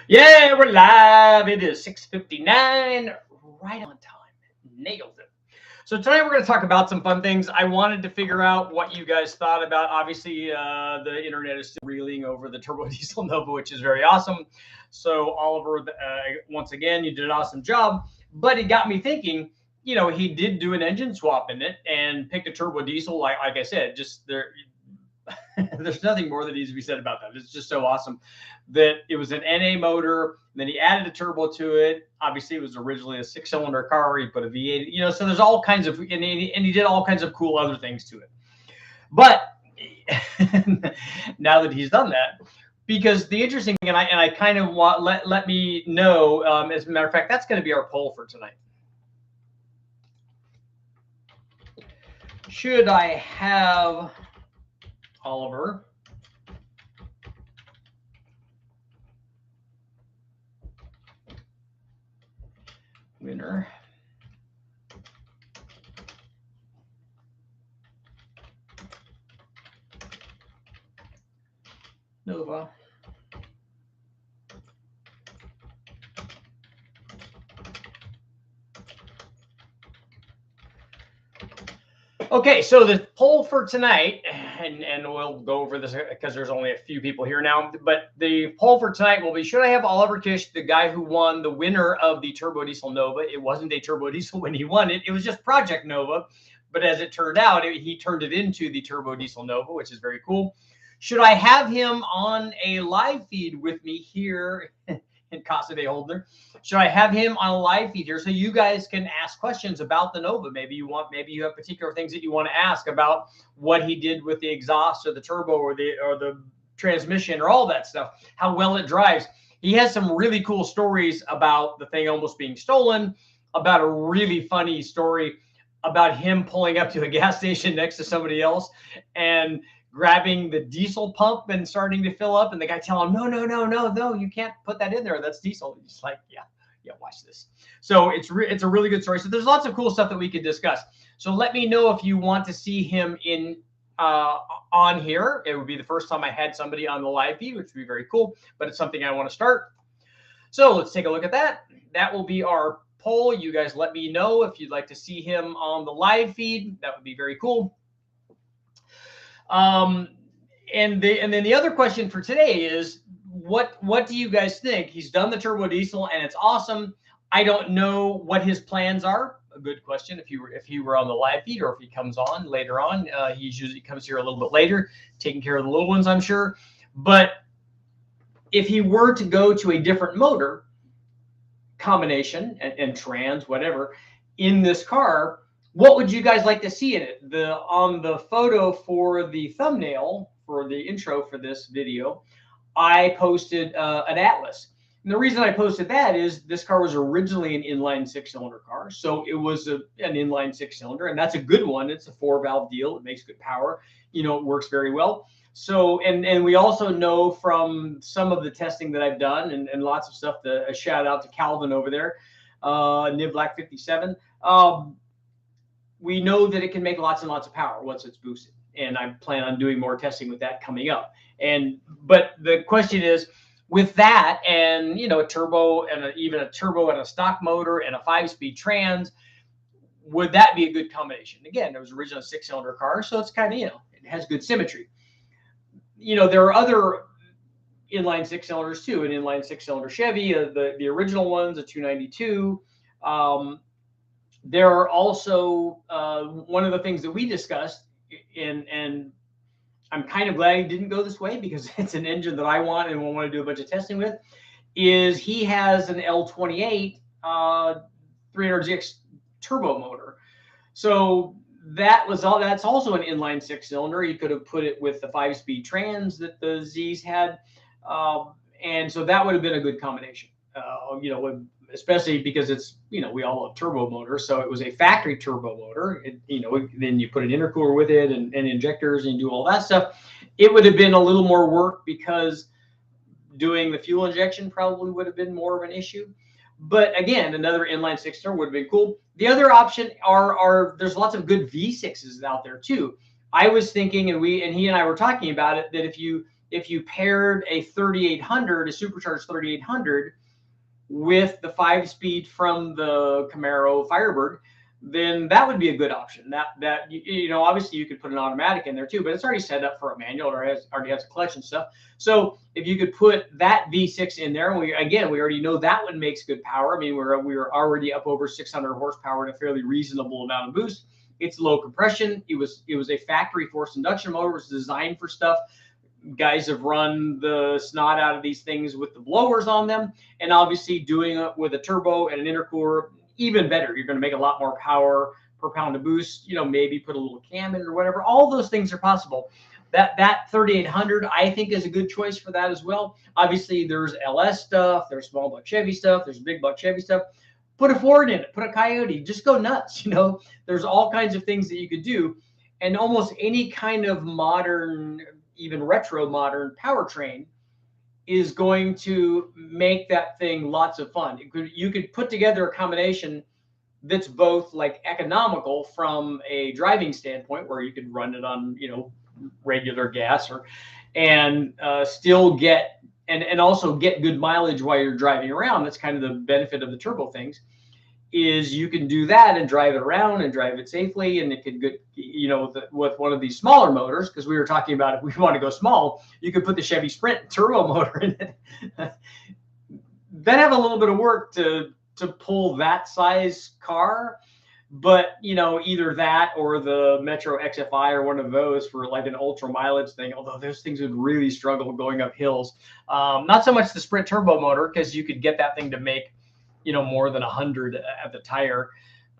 Yeah, we're live. It is 6:59, right on time. Nailed it. So tonight we're going to talk about some fun things. I wanted to figure out what you guys thought about. Obviously, the internet is still reeling over the turbo diesel Nova, which is very awesome. So Oliver, once again, you did an awesome job. But it got me thinking. He did do an engine swap in it and picked a turbo diesel. Like I said, just there. There's nothing more that needs to be said about that. It's just so awesome that it was an NA motor. Then he added a turbo to it. Obviously, it was originally a 6-cylinder car. He put a V8. So there's all kinds of, and he did all kinds of cool other things to it. But now that he's done that, because the interesting thing, and I kind of want let me know. As a matter of fact, that's going to be our poll for tonight. Should I have Oliver winner Nova Okay, so the poll for tonight, and we'll go over this because there's only a few people here now, but the poll for tonight will be, should I have Oliver Kish, the guy who won, the winner of the Turbo Diesel Nova? It wasn't a Turbo Diesel when he won it. It was just Project Nova. But as it turned out, he turned it into the Turbo Diesel Nova, which is very cool. Should I have him on a live feed with me here in Casa de Holdner? Should I have him on a live feed here so you guys can ask questions about the Nova? Maybe you have particular things that you want to ask about what he did with the exhaust or the turbo or the transmission or all that stuff, how well it drives. He has some really cool stories about the thing almost being stolen, about a really funny story about him pulling up to a gas station next to somebody else and grabbing the diesel pump and starting to fill up, and the guy telling him, no, you can't put that in there. That's diesel. He's like, yeah, watch this. So it's a really good story. So there's lots of cool stuff that we could discuss. So let me know if you want to see him in on here. It would be the first time I had somebody on the live feed, which would be very cool, but it's something I want to start. So let's take a look at that. That will be our poll. You guys let me know if you'd like to see him on the live feed. That would be very cool. And then the other question for today is, what do you guys think? He's done the turbo diesel and it's awesome. I don't know what his plans are. A good question. If he were on the live feed, or if he comes on later on, he usually comes here a little bit later, taking care of the little ones, I'm sure. But if he were to go to a different motor combination and trans, whatever, in this car, what would you guys like to see in it? On the photo for the thumbnail for the intro for this video, I posted an Atlas. And the reason I posted that is this car was originally an inline 6-cylinder car. So it was an inline 6-cylinder, and that's a good one. It's a 4-valve deal. It makes good power. It works very well. So, and we also know from some of the testing that I've done and lots of stuff, a shout out to Calvin over there, Nivlac 57. We know that it can make lots and lots of power once it's boosted. And I plan on doing more testing with that coming up. But the question is, with that and a turbo and even a turbo and a stock motor and a 5-speed trans, would that be a good combination? Again, it was originally a 6-cylinder car, so it's kind of, it has good symmetry. There are other inline 6-cylinders too, an inline 6-cylinder Chevy, the original ones, a 292. There are also one of the things that we discussed, and I'm kind of glad he didn't go this way because it's an engine that I want and we'll want to do a bunch of testing with, is he has an L28 300GX turbo motor. So that's also an inline 6-cylinder. You could have put it with the 5-speed trans that the Z's had. And so that would have been a good combination, especially because it's, we all love turbo motors. So it was a factory turbo motor. Then you put an intercooler with it and injectors and you do all that stuff. It would have been a little more work because doing the fuel injection probably would have been more of an issue. But again, another inline 6-cylinder would have been cool. The other option are there's lots of good V6s out there too. I was thinking, and he and I were talking about it, that if you if you paired a 3800, a supercharged 3800, with the 5-speed from the Camaro Firebird, then that would be a good option. That you know, obviously you could put an automatic in there too, but it's already set up for a manual, or already has a collection stuff. So if you could put that V6 in there, and we already know that one makes good power. I mean, we're already up over 600 horsepower and a fairly reasonable amount of boost. It's low compression. It was a factory forced induction motor. It was designed for stuff. Guys have run the snot out of these things with the blowers on them, and obviously doing it with a turbo and an intercooler, even better. You're going to make a lot more power per pound of boost. You know, maybe put a little cam in or whatever. All those things are possible. That 3800, I think, is a good choice for that as well. Obviously, there's LS stuff, there's small block Chevy stuff, there's big block Chevy stuff. Put a Ford in it, put a Coyote, just go nuts. You know, there's all kinds of things that you could do, and almost any kind of modern, even retro modern powertrain is going to make that thing lots of fun. You could put together a combination that's both like economical from a driving standpoint, where you could run it on, you know, regular gas, and still get and also get good mileage while you're driving around. That's kind of the benefit of the turbo things, is you can do that and drive it around and drive it safely. And it could get, you know, with one of these smaller motors, because we were talking about if we want to go small, you could put the Chevy Sprint turbo motor in it. Then have a little bit of work to pull that size car. But, you know, either that or the Metro XFI or one of those for like an ultra mileage thing, although those things would really struggle going up hills. Not so much the Sprint turbo motor, because you could get that thing to make, you know, more than 100 at the tire.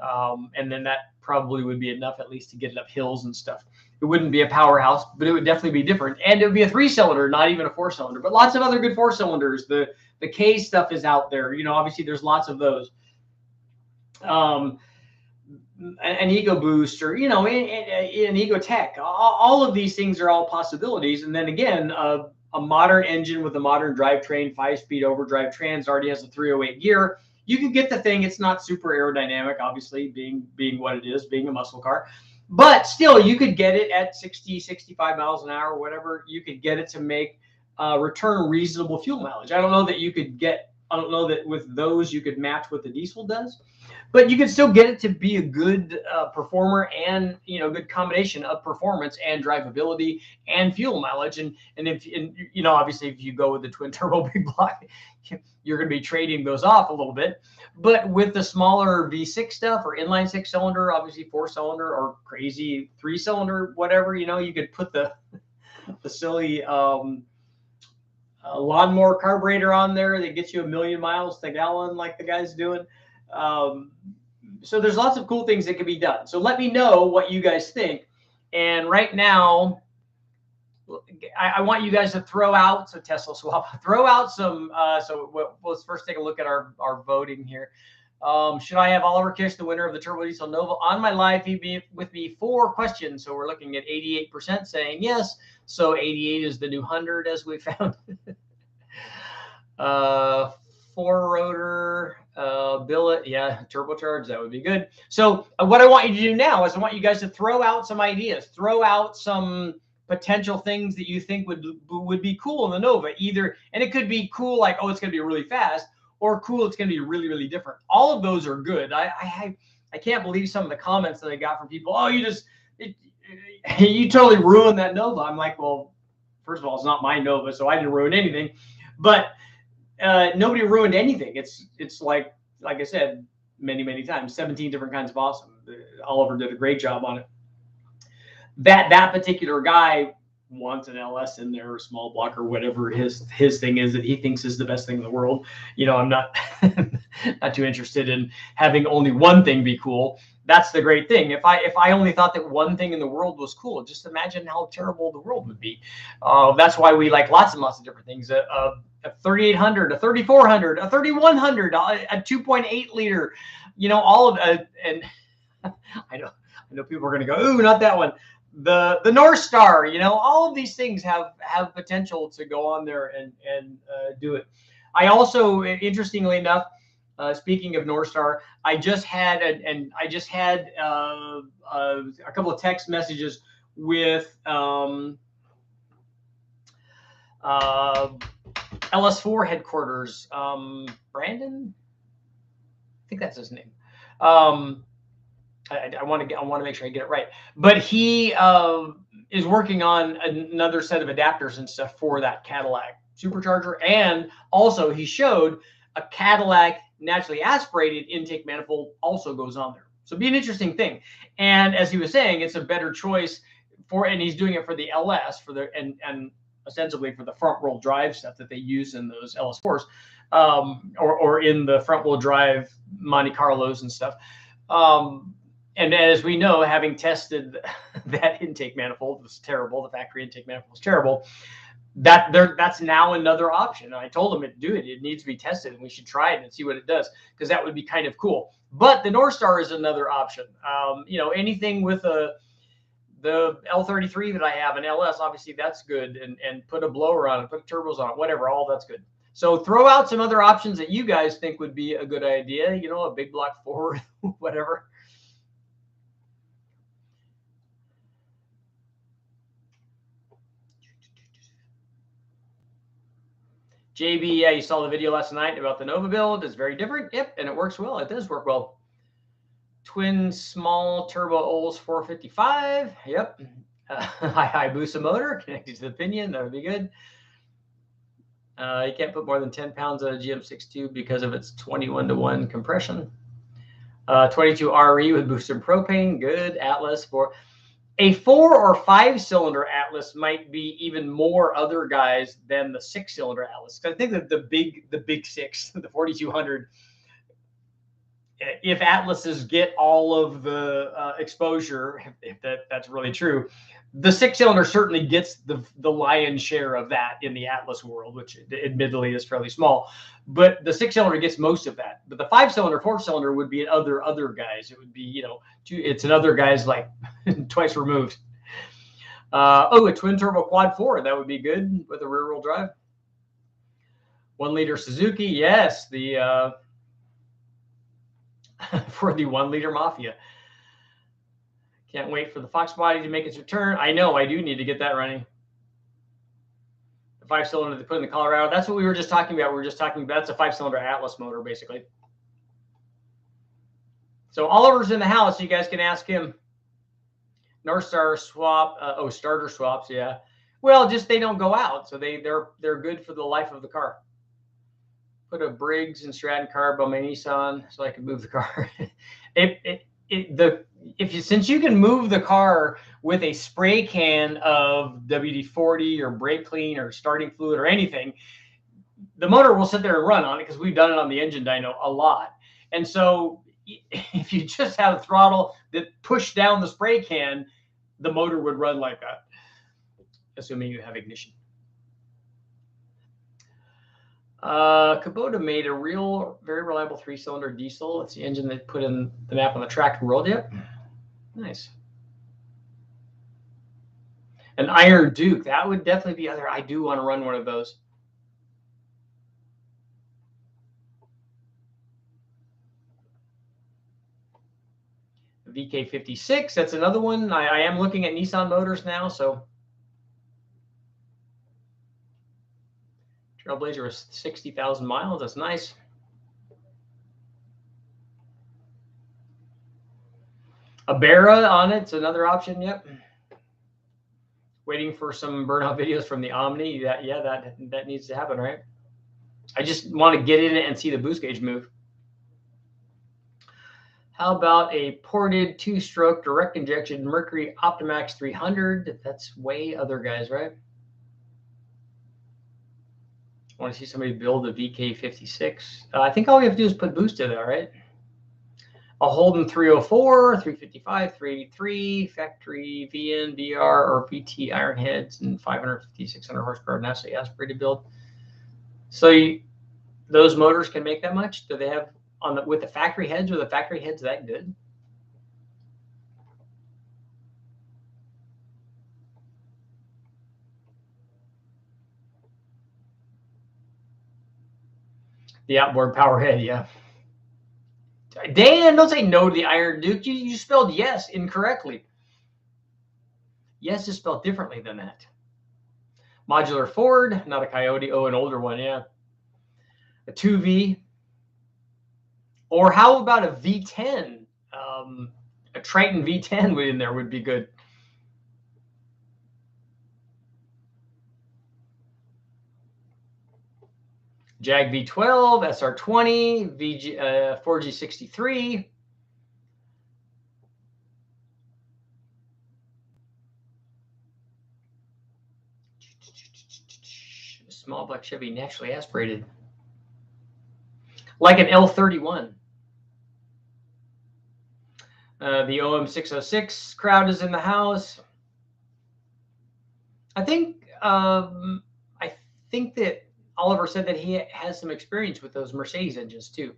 And then that probably would be enough at least to get it up hills and stuff. It wouldn't be a powerhouse, but it would definitely be different. And it would be a 3-cylinder, not even a 4-cylinder, but lots of other good 4-cylinders. The K stuff is out there. You know, obviously there's lots of those. An EcoBoost, or, you know, an EcoTech. All of these things are all possibilities. And then again, a modern engine with a modern drivetrain, 5-speed overdrive trans, already has a 308 gear. You can get the thing. It's not super aerodynamic, obviously, being what it is, being a muscle car. But still, you could get it at 60, 65 miles an hour, whatever. You could get it to make return reasonable fuel mileage. I don't know that with those you could match what the diesel does, but you can still get it to be a good performer, and, you know, good combination of performance and drivability and fuel mileage. And you know, obviously if you go with the twin turbo big block, you're going to be trading those off a little bit. But with the smaller V6 stuff, or inline 6-cylinder, obviously 4-cylinder, or crazy 3-cylinder, whatever, you know, you could put the silly lawnmower carburetor on there that gets you 1,000,000 miles to gallon, like the guy's doing. So there's lots of cool things that can be done. So let me know what you guys think. And right now, I want you guys to throw out, so Tesla swap, throw out some, let's first take a look at our voting here. Should I have Oliver Kish, the winner of the Turbo Diesel Nova, on my live feed with me for questions? So we're looking at 88% saying yes. So 88 is the new 100, as we found. 4-rotor, billet, yeah, turbocharged, that would be good. So what I want you to do now is I want you guys to throw out some ideas, throw out some potential things that you think would be cool in the Nova. Either, and it could be cool like, oh, it's going to be really fast, or cool, it's going to be really, really different. All of those are good. I can't believe some of the comments that I got from people. Oh, you totally ruined that Nova. I'm like, well, first of all, it's not my Nova, so I didn't ruin anything. But nobody ruined anything. It's like I said many times, 17 different kinds of awesome. Oliver did a great job on it. That particular guy wants an LS in there, or small block, or whatever his thing is that he thinks is the best thing in the world. You know, I'm not not too interested in having only one thing be cool. That's the great thing. If I only thought that one thing in the world was cool, just imagine how terrible the world would be. That's why we like lots and lots of different things. A 3800, a 3400, a 3100, a 2.8 liter. You know, all of and I know people are going to go, ooh, not that one. The North Star, you know, all of these things have potential to go on there and do it. I also, interestingly enough, speaking of North Star, I just had a couple of text messages with LS4 headquarters, Brandon, I think that's his name. I want to make sure I get it right, but he is working on another set of adapters and stuff for that Cadillac supercharger, and also he showed a Cadillac naturally aspirated intake manifold also goes on there. So it'd be an interesting thing. And as he was saying, it's a better choice for, and he's doing it for the LS for the and ostensibly for the front wheel drive stuff that they use in those LS4s, or in the front wheel drive Monte Carlos and stuff. And as we know, having tested that intake manifold was terrible, the factory intake manifold was terrible. That's now another option. And I told him to do it. It needs to be tested, and we should try it and see what it does, because that would be kind of cool. But the North Star is another option. Anything with the L33 that I have, an LS, obviously that's good, and put a blower on it, put turbos on it, whatever, all that's good. So throw out some other options that you guys think would be a good idea. A big block forward, whatever. JB, yeah, you saw the video last night about the Nova build. It's very different. Yep, and it works well. It does work well. Twin small turbo Olds 455. Yep. Hayabusa motor connected to the pinion. That would be good. You can't put more than 10 pounds on a GM62 because of its 21-to-1 compression. 22 RE with boosted propane. Good. Atlas for a 4 or 5 cylinder Atlas might be even more other guys than the 6-cylinder Atlas. I think that the big six, the 4200, if Atlases get all of the exposure, if that's really true, the 6-cylinder certainly gets the lion's share of that in the Atlas world, which admittedly is fairly small. But the 6-cylinder gets most of that. But the 5-cylinder, 4-cylinder would be other guys. It would be, it's another guy's like twice removed. A twin turbo quad 4, that would be good with a rear wheel drive. 1-liter Suzuki, yes, the for the 1-liter Mafia. Can't wait for the Fox body to make its return. I know, I do need to get that running. The 5-cylinder they put in the Colorado. That's what we were just talking about. We were just talking about, that's a 5-cylinder Atlas motor, basically. So Oliver's in the house. You guys can ask him. North Star swap. Starter swaps, yeah. Well, just they don't go out, so they're good for the life of the car. Put a Briggs and Stratton carb on my Nissan so I can move the car. Since you can move the car with a spray can of WD-40 or brake clean or starting fluid or anything, the motor will sit there and run on it, because we've done it on the engine dyno a lot. And so if you just have a throttle that pushed down the spray can, the motor would run like that, assuming you have ignition. Kubota made a very reliable 3-cylinder diesel. It's the engine they put in the map on the track world. Yep. Nice. An Iron Duke. That would definitely be I do want to run one of those. VK56. That's another one. I am looking at Nissan motors now, so. Trailblazer was 60,000 miles. That's nice. A Barra on it's another option. Yep. Waiting for some burnout videos from the Omni. That needs to happen, right? I just want to get in it and see the boost gauge move. How about a ported 2-stroke direct injection Mercury Optimax 300? That's way other guys, right? I want to see somebody build a VK56. I think all we have to do is put boost in there, right? A Holden 304, 355, 383, factory VN, VR, or VT iron heads, and 550, 600 horsepower naturally aspirated build. So those motors can make that much? Do they have with the factory heads? Are the factory heads that good? The outboard power head, yeah. Dan, don't say no to the Iron Duke. You spelled yes incorrectly. Yes is spelled differently than that. Modular Ford, not a Coyote. Oh, an older one, yeah. A 2V. Or how about a V10? A Triton V10 in there would be good. Jag V12, SR20, VG, 4G63. Small black Chevy, naturally aspirated. Like an L31. The OM606 crowd is in the house. I think that Oliver said that he has some experience with those Mercedes engines too.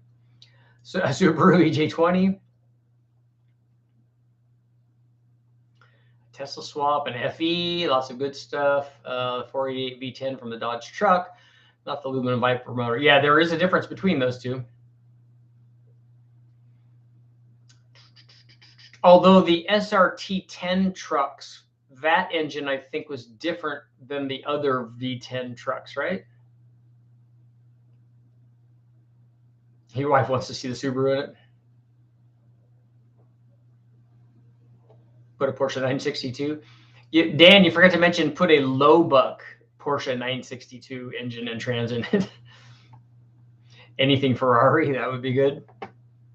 So a Subaru EJ20, Tesla swap, an FE, lots of good stuff. 488 V10 from the Dodge truck, not the aluminum Viper motor. Yeah, there is a difference between those two. Although the SRT10 trucks, that engine I think was different than the other V10 trucks, right? Your wife wants to see the Subaru in it. Put a Porsche 962. Dan, you forgot to mention put a low buck Porsche 962 engine and trans in it. Anything Ferrari, that would be good.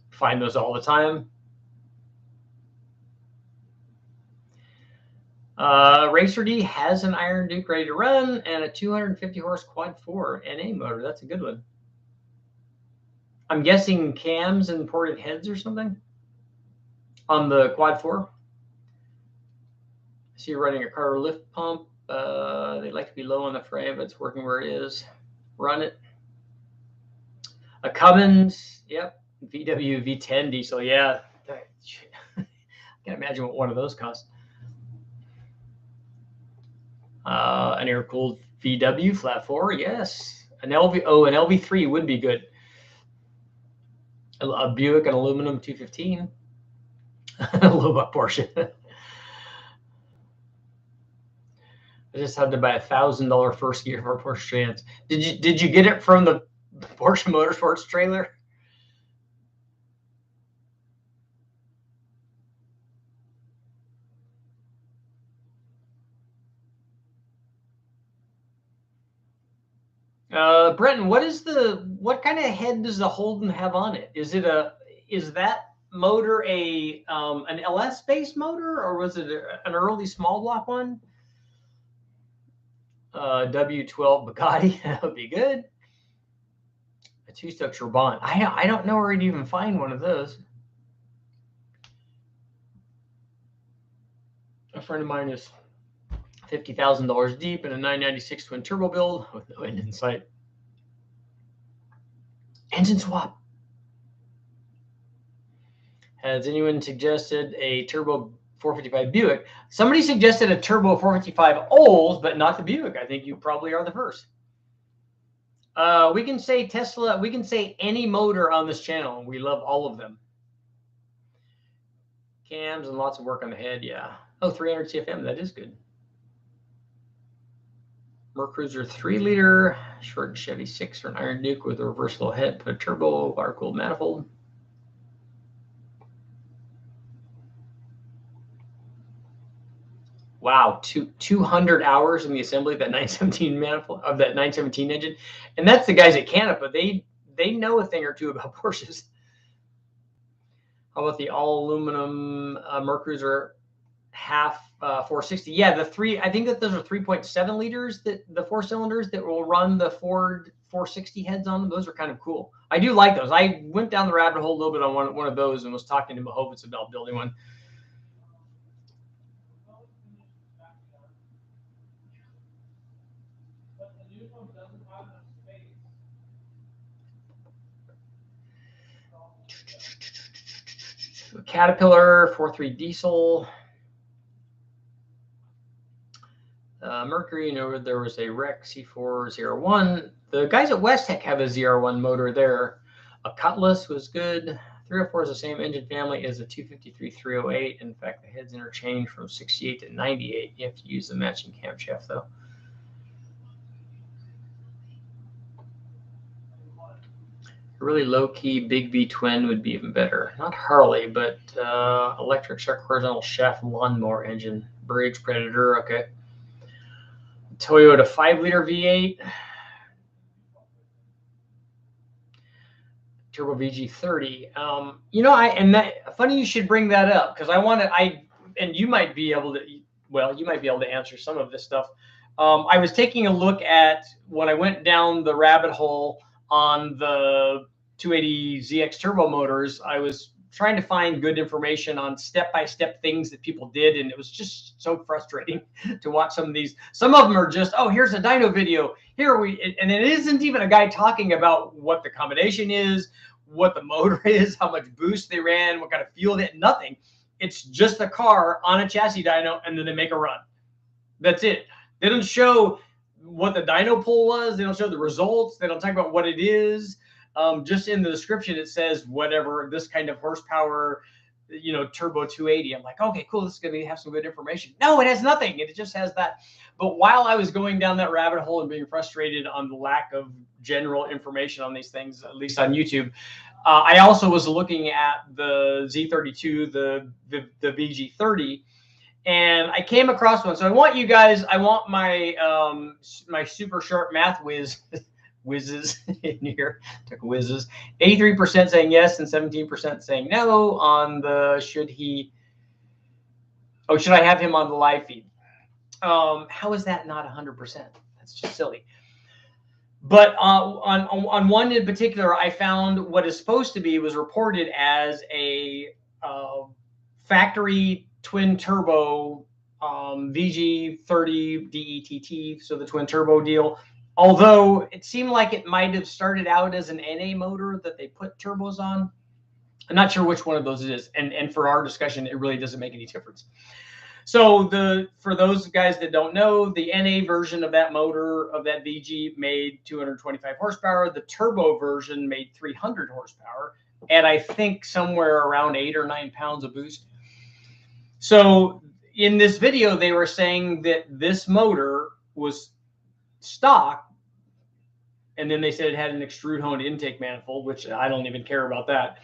Find those all the time. Racer D has an Iron Duke ready to run and a 250 horse quad 4 NA motor. That's a good one. I'm guessing cams and ported heads or something on the quad 4. So you're running a Carter lift pump. They like to be low on the frame, but it's working where it is. Run it. A Cummins, yep. VW V10 diesel, yeah. I can't imagine what one of those costs. An air-cooled VW flat 4, yes. An LV3 would be good. A Buick, an aluminum 215. A low buck Porsche. I just had to buy $1,000 first gear for Porsche Trans. Did you get it from the Porsche Motorsports trailer? Brenton, what kind of head does the Holden have on it? Is that motor an LS based motor, or was it an early small block one? W12 Bugatti, that would be good. A 2-stroke Trabant. I don't know where you'd even find one of those. A friend of mine is $50,000 deep in a 996 twin turbo build with no end in sight. Engine swap. Has anyone suggested a turbo 455 Buick? Somebody suggested a turbo 455 Olds, but not the Buick. I think you probably are the first. We can say Tesla. We can say any motor on this channel. We love all of them. Cams and lots of work on the head. Yeah. Oh, 300 CFM. That is good. Mercruiser 3-liter, short Chevy 6 for an Iron Duke with a reversible head, put a turbo, water-cooled manifold. Wow, 200 hours in the assembly of that 917 manifold of that 917 engine, and that's the guys at Canapa. They know a thing or two about Porsches. How about the all aluminum Mercruiser half 460? Yeah, I think that those are 3.7 liters, that the 4 cylinders that will run the Ford 460 heads on them. Those are kind of cool. I do like those. I went down the rabbit hole a little bit on one of those and was talking to Mahovitz about building one. Caterpillar 4.3 diesel. Mercury, there was a Rec C401. The guys at Westech have a ZR1 motor there. A Cutlass was good. 304 is the same engine family as a 253 308. In fact, the heads interchange from 68 to 98. You have to use the matching camshaft though. really low-key big V twin would be even better. Not Harley, but electric shock horizontal shaft lawnmower engine. Bridge Predator, okay. Toyota 5-liter V8. Turbo VG30. You know, funny you should bring that up, because and you might be able to, well, you might be able to answer some of this stuff. I was taking a look at, when I went down the rabbit hole on the 280 ZX turbo motors, I was trying to find good information on step-by-step things that people did, and it was just so frustrating to watch some of these. Some of them are just, oh, here's a dyno video. And it isn't even a guy talking about what the combination is, what the motor is, how much boost they ran, what kind of fuel they had, nothing. It's just a car on a chassis dyno, and then they make a run. That's it. They don't show what the dyno pull was. They don't show the results. They don't talk about what it is. Just in the description, it says whatever, this kind of horsepower, you know, turbo 280. I'm like, okay, cool. This is going to have some good information. No, it has nothing. It just has that. But while I was going down that rabbit hole and being frustrated on the lack of general information on these things, at least on YouTube, I also was looking at the Z32, the VG30, and I came across one. So I want you guys, I want my my super sharp math whizzes in here. Took whizzes. 83% saying yes and 17% saying no on the should I have him on the live feed? How is that not 100%? That's just silly. But on one in particular, I found what is supposed to be, was reported as a factory twin turbo VG30 DETT, so the twin turbo deal. Although it seemed like it might have started out as an NA motor that they put turbos on. I'm not sure which one of those it is. And for our discussion, it really doesn't make any difference. So for those guys that don't know, the NA version of that motor, of that VG, made 225 horsepower. The turbo version made 300 horsepower, and I think somewhere around 8 or 9 pounds of boost. So in this video, they were saying that this motor was stock, and then they said it had an extrude honed intake manifold, which I don't even care about that.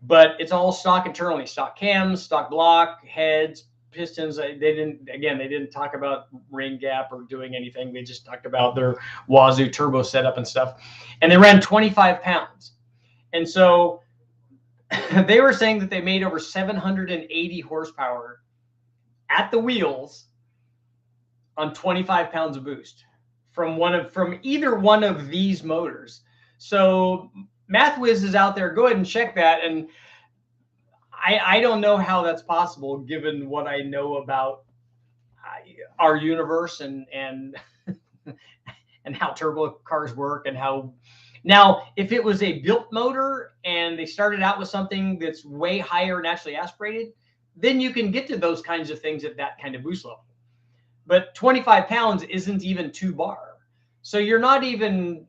But it's all stock internally, stock cams, stock block, heads, pistons. They didn't talk about ring gap or doing anything. They just talked about their Wazoo turbo setup and stuff. And they ran 25 pounds. And so they were saying that they made over 780 horsepower at the wheels on 25 pounds of boost from either one of these motors. So MathWiz is out there. Go ahead and check that. And I don't know how that's possible, given what I know about our universe and and how turbo cars work, and how. Now, if it was a built motor and they started out with something that's way higher naturally aspirated, then you can get to those kinds of things at that kind of boost level. But 25 pounds isn't even 2 bar. So you're not even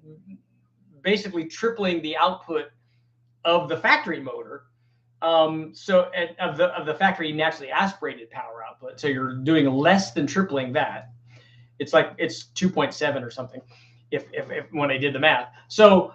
basically tripling the output of the factory motor. Of the factory naturally aspirated power output. So you're doing less than tripling that. It's like it's 2.7 or something, if when I did the math. So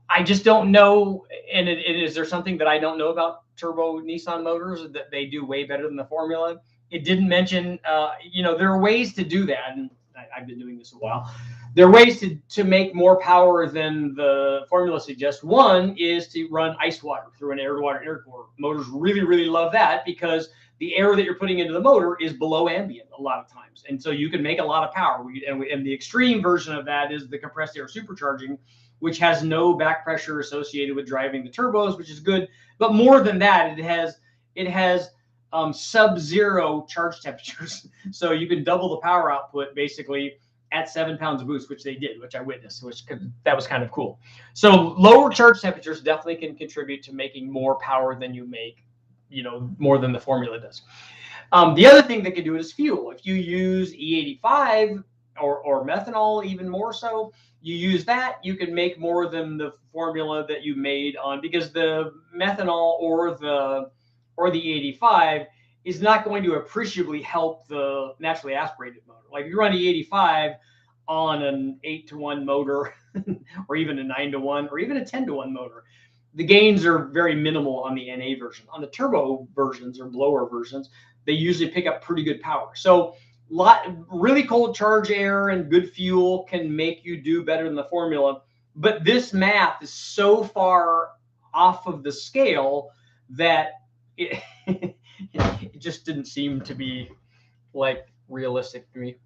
I just don't know. And is there something that I don't know about turbo Nissan motors that they do way better than the formula? It didn't mention, there are ways to do that. And I've been doing this a while. There are ways to make more power than the formula suggests. One is to run ice water through an air-to-water intercooler. Motors really, really love that, because the air that you're putting into the motor is below ambient a lot of times. And so you can make a lot of power. And the extreme version of that is the compressed air supercharging, which has no back pressure associated with driving the turbos, which is good. But more than that, it has sub-zero charge temperatures. So you can double the power output basically at 7 pounds of boost, which they did, which I witnessed, that was kind of cool. So lower charge temperatures definitely can contribute to making more power than you make, more than the formula does. The other thing that can do it is fuel. If you use E85 or methanol, even more so, you use that, you can make more than the formula that you made on, because the methanol or the E85 is not going to appreciably help the naturally aspirated motor. Like if you run E85 on an 8-to-1 motor, or even a 9-to-1, or even a 10-to-1 motor, the gains are very minimal on the NA version. On the turbo versions or blower versions, they usually pick up pretty good power. So really cold charge air and good fuel can make you do better than the formula. But this math is so far off of the scale that it, it just didn't seem to be like realistic to me.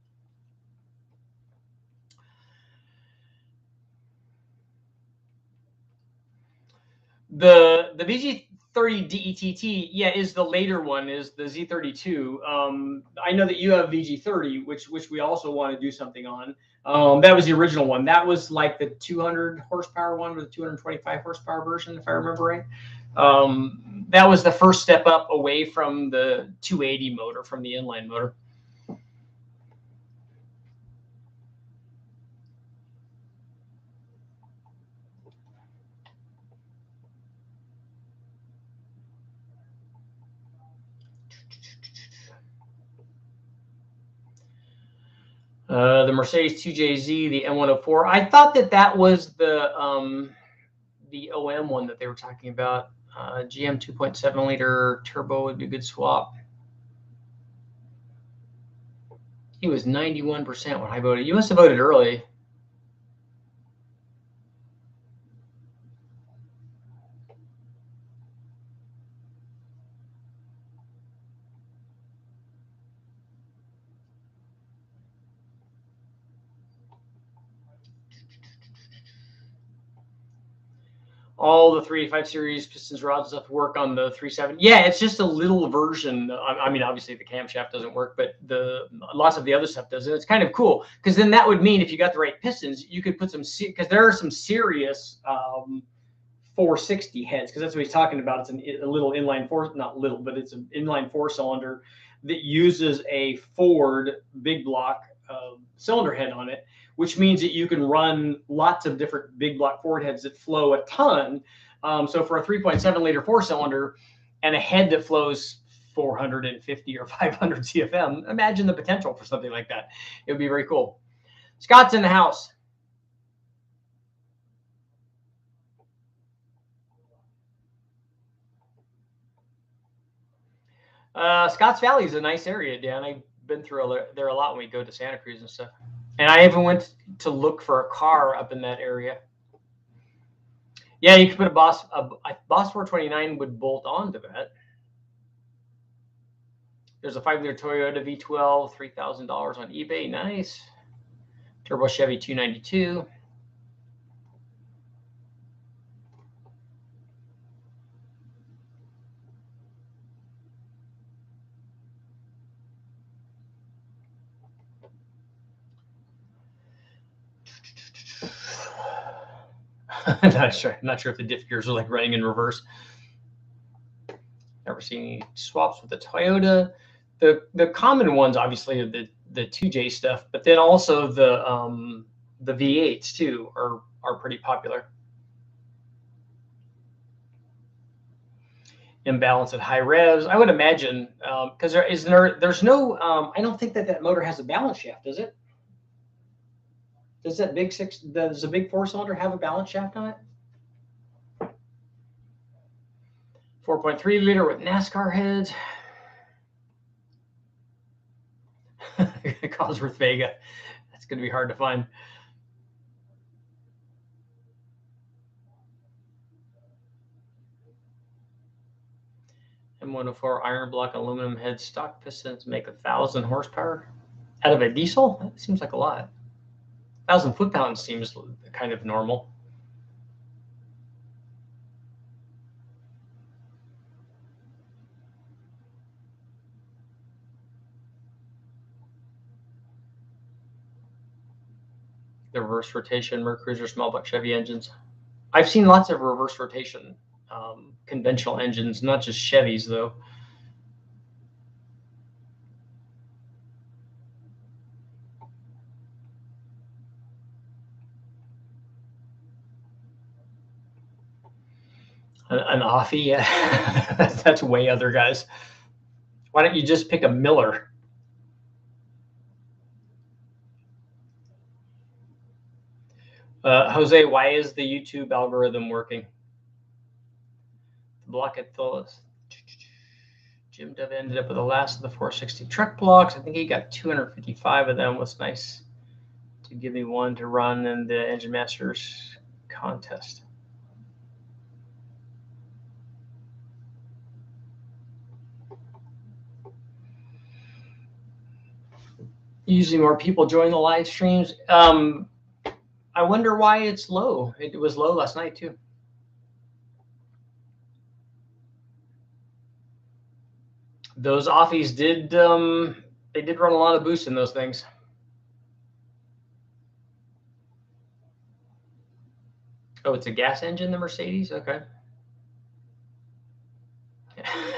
The VG30 DETT, yeah, is the later one, is the Z32. I know that you have VG30, which we also want to do something on. That was the original one. That was like the 200 horsepower one, or the 225 horsepower version, if I remember right. That was the first step up away from the 280 motor, from the inline motor. The Mercedes 2JZ, the M104. I thought that was the OM one that they were talking about. GM 2.7 liter turbo would be a good swap. He was 91% when I voted. You must have voted early. All the 385 series pistons, rods, stuff work on the 37. Yeah, it's just a little version. I mean, obviously the camshaft doesn't work, but lots of the other stuff does. And it's kind of cool because then that would mean if you got the right pistons, you could put some, because there are some serious 460 heads, because that's what he's talking about. It's a little inline four, not little, but it's an inline 4-cylinder that uses a Ford big block cylinder head on it, which means that you can run lots of different big block Ford heads that flow a ton. So for a 3.7 liter 4-cylinder and a head that flows 450 or 500 CFM, imagine the potential for something like that. It would be very cool. Scott's in the house. Scotts Valley is a nice area, Dan. I've been through there a lot when we go to Santa Cruz and stuff. And I even went to look for a car up in that area. Yeah, you could put a Boss 429 would bolt onto that. There's a 5-liter Toyota V12, $3,000 on eBay. Nice. Turbo Chevy 292. Not sure if the diff gears are like running in reverse. Never seen any swaps with the Toyota. The common ones, obviously, are the 2J stuff, but then also the V8s too are pretty popular. Imbalance at high revs, I would imagine, because there's no. I don't think that motor has a balance shaft, does it? Does that does a big 4-cylinder have a balance shaft on it? 4.3 liter with NASCAR heads. Cosworth Vega. That's going to be hard to find. M104 iron block aluminum head stock pistons make 1,000 horsepower out of a diesel. That seems like a lot. 1,000 foot-pounds seems kind of normal. The reverse rotation Mercruiser small block Chevy engines. I've seen lots of reverse rotation conventional engines, not just Chevys though. An Offie, yeah. That's way other guys. Why don't you just pick a Miller? Jose, why is the YouTube algorithm working? block at the Jim Dove ended up with the last of the 460 truck blocks. I think he got 255 of them. Was nice to give me one to run in the Engine Masters contest. Usually more people join the live streams. I wonder why it's low. It was low last night too. Those offies did they did run a lot of boost in those things. Oh, it's a gas engine, the Mercedes? Okay.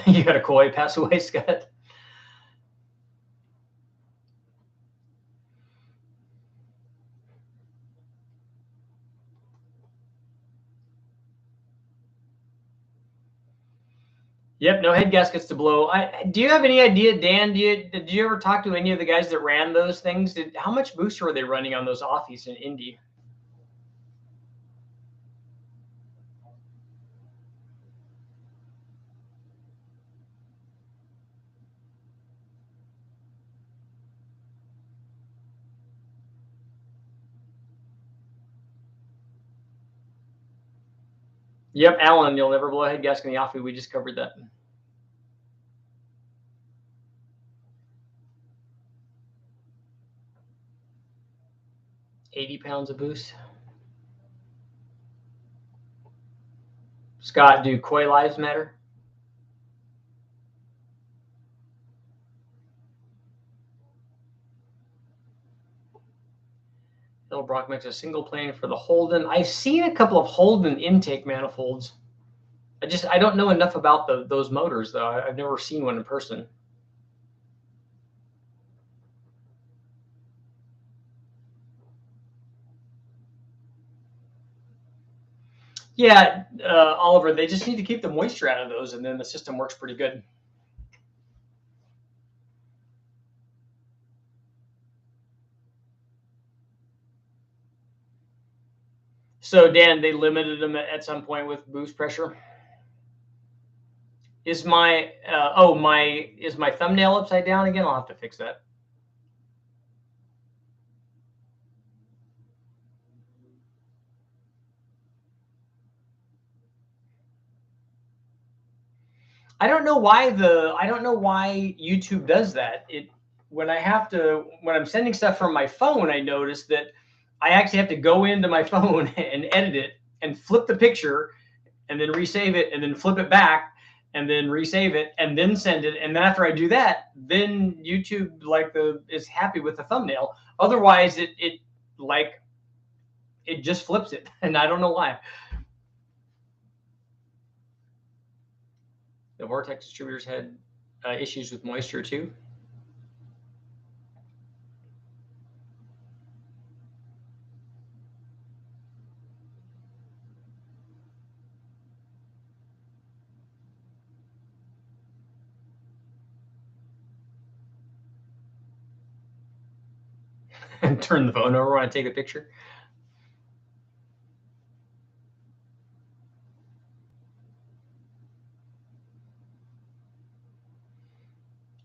You got a koi pass away, Scott? Yep, no head gaskets to blow. Do you have any idea, Dan? Did you ever talk to any of the guys that ran those things? How much booster were they running on those offies in Indy? Yep, Alan, you'll never blow a head gasket in the offie. We just covered that. $80 pounds of boost. Scott, do koi lives matter? Bill Brock makes a single plane for the Holden. I've seen a couple of Holden intake manifolds. I don't know enough about those motors though. I've never seen one in person. Yeah, Oliver, they just need to keep the moisture out of those, and then the system works pretty good. So, Dan, they limited them at some point with boost pressure. Is my is my thumbnail upside down again? I'll have to fix that. I don't know why YouTube does that. When I'm sending stuff from my phone, I notice that I actually have to go into my phone and edit it and flip the picture and then resave it and then flip it back and then resave it and then send it. And then after I do that, then YouTube is happy with the thumbnail. Otherwise it just flips it, and I don't know why. The Vortex distributors had issues with moisture too. And turn the phone over when I take a picture.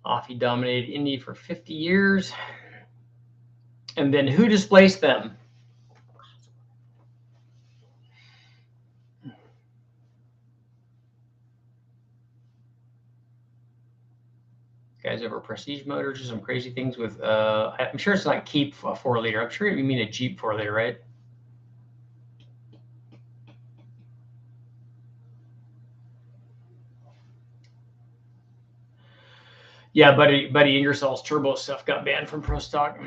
Offie dominated Indy for 50 years. And then who displaced them? Guys over Prestige Motors do some crazy things with, I'm sure it's not Keep a 4-liter. I'm sure you mean a Jeep 4-liter, right? Yeah, Buddy Ingersoll's turbo stuff got banned from Pro Stock.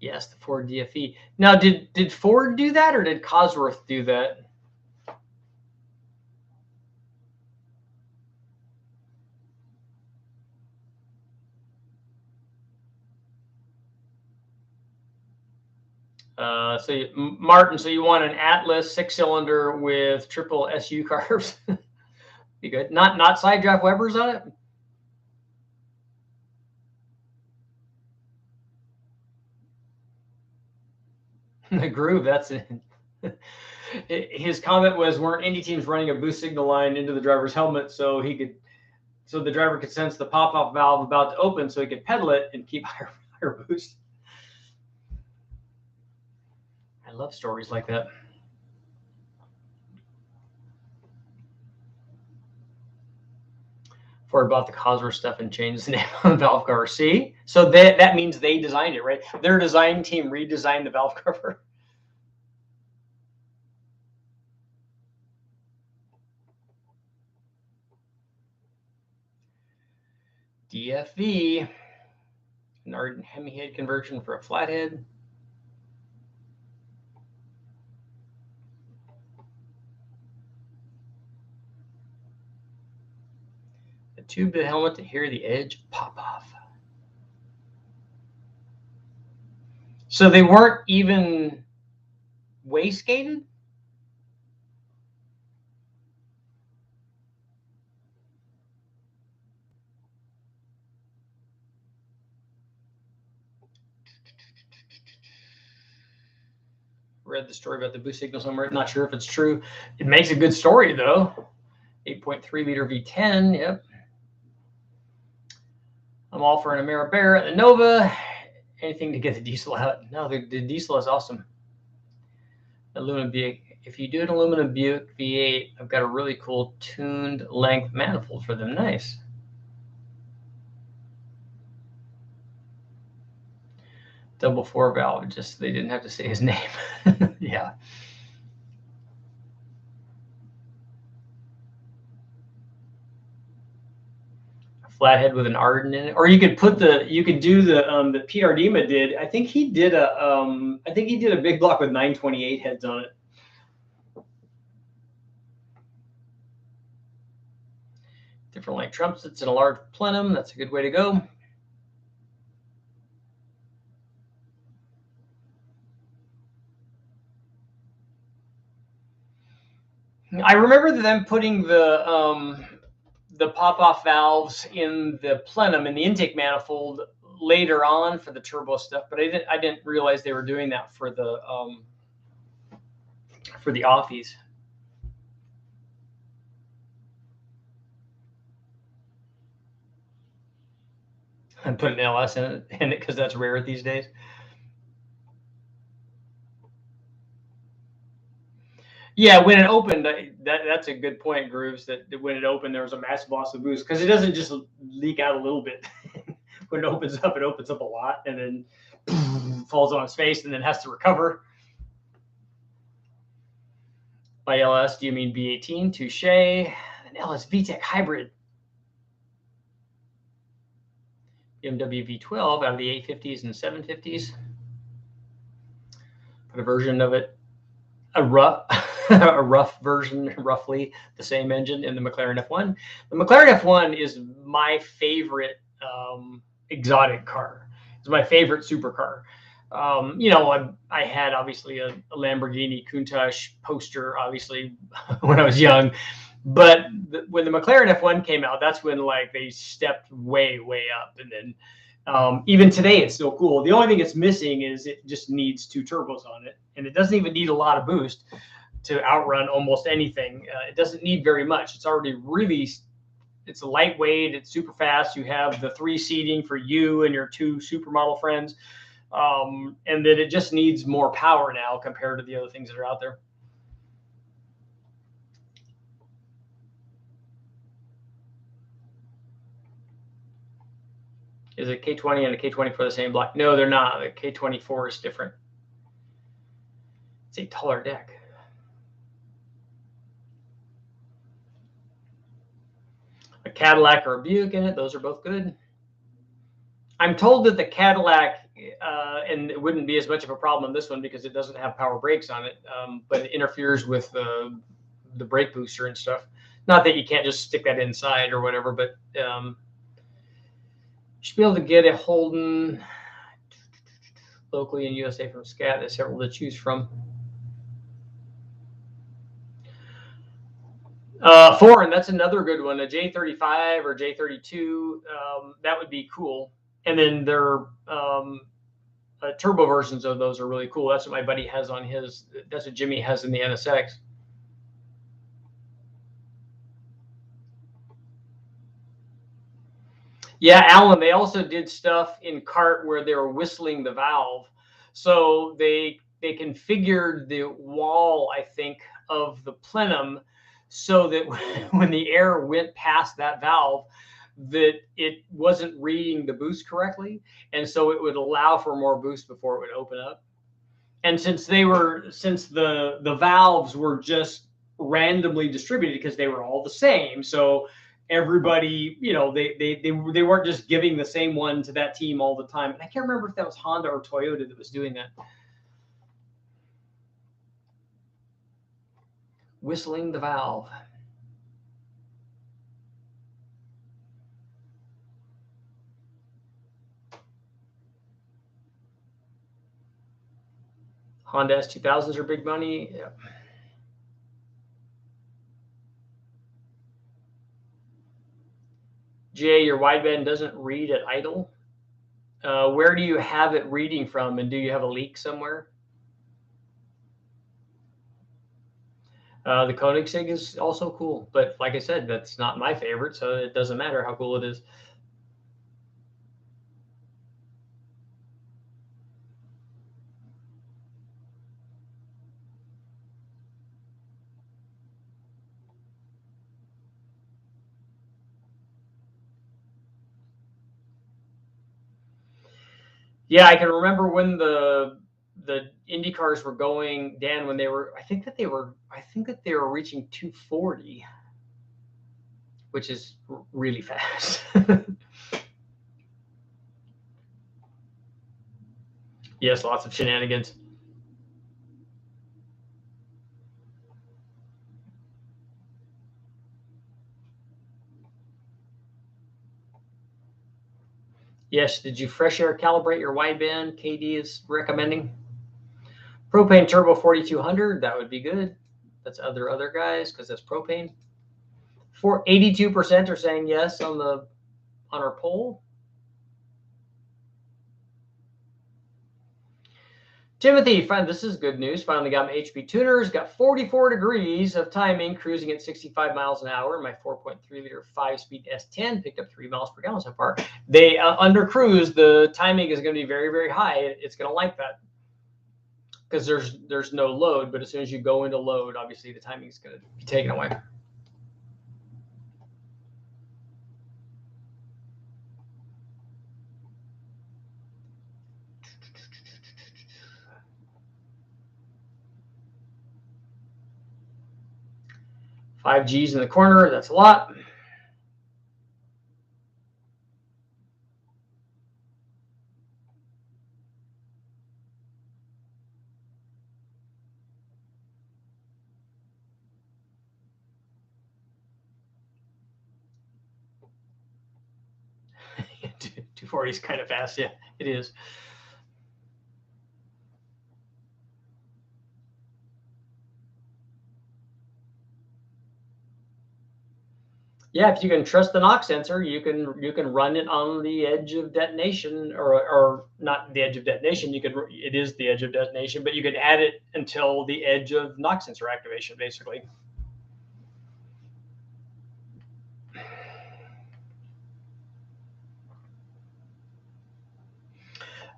Yes, the Ford DFE. Now, did Ford do that, or did Cosworth do that? Martin, so you want an Atlas 6-cylinder with triple SU carbs? Be good. Not side draft Webers on it? The Groove, that's it. his comment was, weren't any teams running a boost signal line into the driver's helmet so the driver could sense the pop-off valve about to open so he could pedal it and keep higher boost. I love stories like that. Ford bought the Cosworth stuff and changed the name on the valve cover. See? So that means they designed it, right? Their design team redesigned the valve cover. DFV, an ardent Hemi head conversion for a flathead. A tube to helmet to hear the edge pop off. So they weren't even wastegated? Read the story about the boost signal somewhere. Not sure if it's true. It makes a good story, though. 8.3 liter V10. Yep. I'm all for an Ameri-Barra and the Nova. Anything to get the diesel out. No, the diesel is awesome. Aluminum Buick. If you do an aluminum Buick V8, I've got a really cool tuned length manifold for them. Nice. Double 4 valve. Just they didn't have to say his name. Yeah. Flathead with an Arden in it, or you could put you could do the Pete Ardema did. I think he did a big block with 928 heads on it. Different like Trump sits in a large plenum. That's a good way to go. I remember them putting the pop-off valves in the plenum in the intake manifold later on for the turbo stuff, but I didn't realize they were doing that for the offies. I'm putting LS in it because that's rare these days. Yeah, when it opened, that's a good point, Grooves, that when it opened, there was a massive loss of boost because it doesn't just leak out a little bit. When it opens up a lot and then boom, falls on its face and then has to recover. By LS, do you mean B18? Touche. An LS VTEC hybrid. BMW V12 out of the 850s and 750s. Put a version of it, a rough version, roughly the same engine in the Mclaren F1. The Mclaren F1 is my favorite exotic car. It's my favorite supercar. I had obviously a Lamborghini Countach poster, obviously, when I was young. But when the McLaren F1 came out, that's when like they stepped way up. And then even today, it's still cool. The only thing it's missing is it just needs 2 turbos on it, and it doesn't even need a lot of boost to outrun almost anything. It doesn't need very much. It's already really. It's lightweight. It's super fast. You have the 3 seating for you and your 2 supermodel friends. And then it just needs more power now compared to the other things that are out there. Is a K20 and a K24 the same block? No, they're not. The K24 is different. It's a taller deck. A Cadillac or a Buick in it. Those are both good. I'm told that the Cadillac, and it wouldn't be as much of a problem on this one because it doesn't have power brakes on it, but it interferes with the brake booster and stuff. Not that you can't just stick that inside or whatever, but you should be able to get a Holden locally in USA from SCAT. There's several to choose from. Foreign, that's another good one. A J35 or J32, that would be cool. And then their turbo versions of those are really cool. That's what my buddy has on his. That's what Jimmy has in the NSX. Yeah, Alan, they also did stuff in kart where they were whistling the valve. So they configured the wall, I think, of the plenum so that when the air went past that valve, that it wasn't reading the boost correctly. And so it would allow for more boost before it would open up. And since the valves were just randomly distributed because they were all the same, so everybody, you know, they weren't just giving the same one to that team all the time. And I can't remember if that was Honda or Toyota that was doing that. Whistling the valve. Honda S2000s are big money. Yeah. Jay, your wideband doesn't read at idle. Where do you have it reading from, and do you have a leak somewhere? The Koenigsegg is also cool, but like I said, that's not my favorite, so it doesn't matter how cool it is. Yeah, I can remember when the Indy cars were going, Dan, when they were, I think that they were reaching 240, which is really fast. Yes, lots of shenanigans. Yes, did you fresh air calibrate your wideband? KD is recommending. Propane turbo 4200, that would be good. That's other guys because that's propane. 82% are saying yes on our poll. Timothy, this is good news. Finally got my HP tuners. Got 44 degrees of timing, cruising at 65 miles an hour. My 4.3 liter 5-speed S10 picked up 3 miles per gallon so far. They under cruise, the timing is going to be very, very high. It's going to like that because there's no load. But as soon as you go into load, obviously the timing is going to be taken away. Five G's in the corner. That's a lot. .240 is kind of fast. Yeah, it is. Yeah, if you can trust the knock sensor, you can run it on the edge of detonation, or not the edge of detonation. It is the edge of detonation, but you could add it until the edge of knock sensor activation, basically.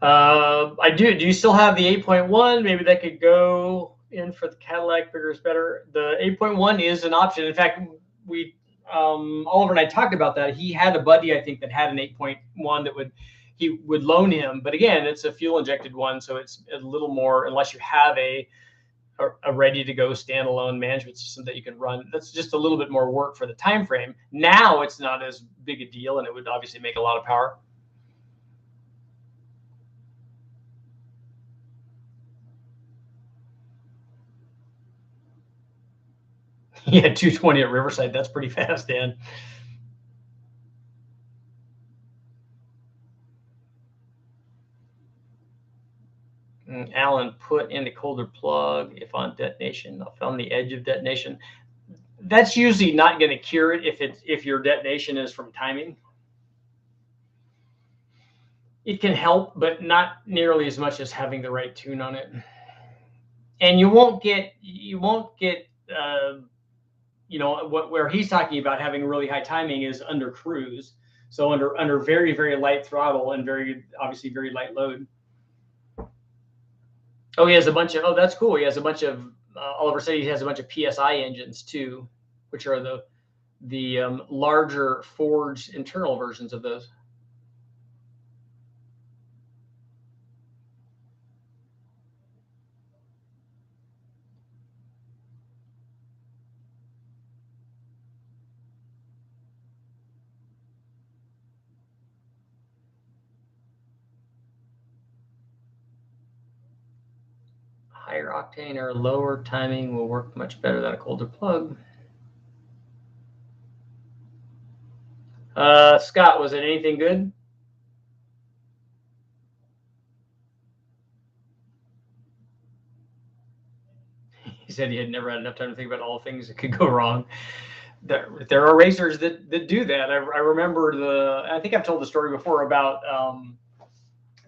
I do. Do you still have the 8.1? Maybe that could go in for the Cadillac. Bigger is better. The 8.1 is an option. In fact, Oliver and I talked about that. He had a buddy, I think, that had an 8.1 that he would loan him. But again, it's a fuel injected one, so it's a little more, unless you have a ready to go standalone management system that you can run. That's just a little bit more work for the time frame. Now it's not as big a deal, and it would obviously make a lot of power. Yeah, 220 at Riverside. That's pretty fast, Dan. Alan, put in the colder plug if on detonation, if on the edge of detonation. That's usually not going to cure it if your detonation is from timing. It can help, but not nearly as much as having the right tune on it. And you won't get where he's talking about having really high timing is under cruise. So under very, very light throttle and obviously very light load. Oh, he has a bunch of, that's cool. He has a bunch of, Oliver said he has a bunch of PSI engines too, which are the larger forged internal versions of those. Higher octane or lower timing will work much better than a colder plug. Scott, was it anything good? He said he had never had enough time to think about all the things that could go wrong. There are racers that do that. I remember I think I've told the story before about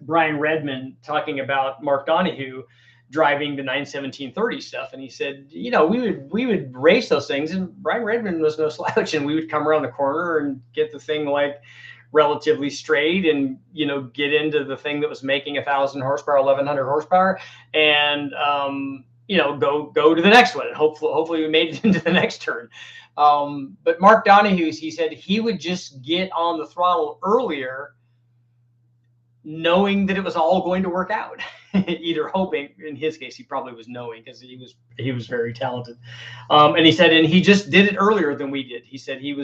Brian Redmond talking about Mark Donohue driving the 917-30 stuff, and he said, we would race those things, and Brian Redmond was no slouch, and we would come around the corner and get the thing like relatively straight, and get into the thing that was making 1,000 horsepower, 1,100 horsepower, and go to the next one, and hopefully we made it into the next turn. But Mark Donohue, he said he would just get on the throttle earlier, knowing that it was all going to work out. Either hoping, in his case, he probably was knowing, because he was very talented. And he said, and he just did it earlier than we did. He said he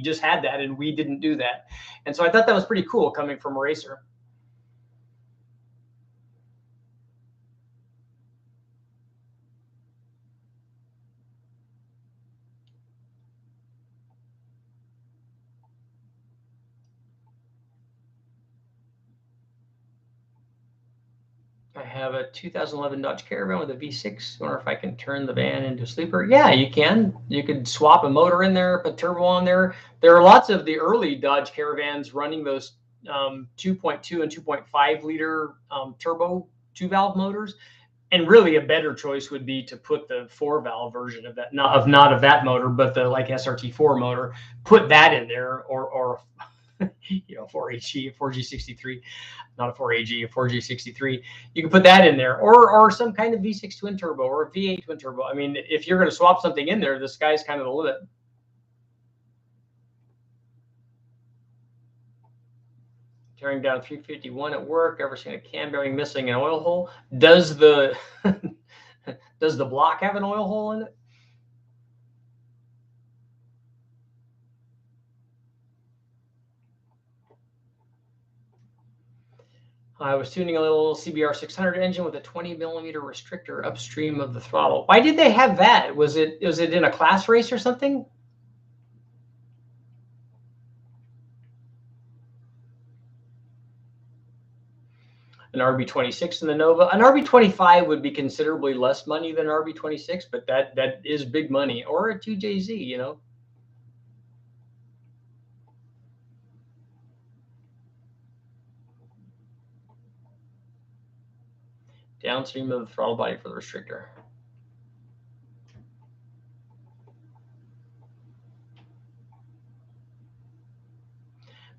just had that, and we didn't do that. And so I thought that was pretty cool coming from a racer. I have a 2011 Dodge Caravan with a V6. Wonder if I can turn the van into a sleeper. Yeah, you can. You could swap a motor in there, put turbo on there. There are lots of the early Dodge Caravans running those 2.2 and 2.5 liter turbo 2-valve motors. And really, a better choice would be to put the 4-valve version of that, not of that motor, but the like SRT4 motor. Put that in there, or 4HG, 4G63, not a 4AG, a 4G63. You can put that in there, or some kind of V6 twin turbo or a V8 twin turbo. I mean, if you're going to swap something in there, the sky's kind of the limit. Tearing down 351 at work. Ever seen a cam bearing missing an oil hole? Does the block have an oil hole in it? I was tuning a little CBR 600 engine with a 20 millimeter restrictor upstream of the throttle. Why did they have that? Was it in a class race or something? An RB26 in the Nova. An RB25 would be considerably less money than RB26, but that is big money. Or a 2JZ, Downstream of the throttle body for the restrictor.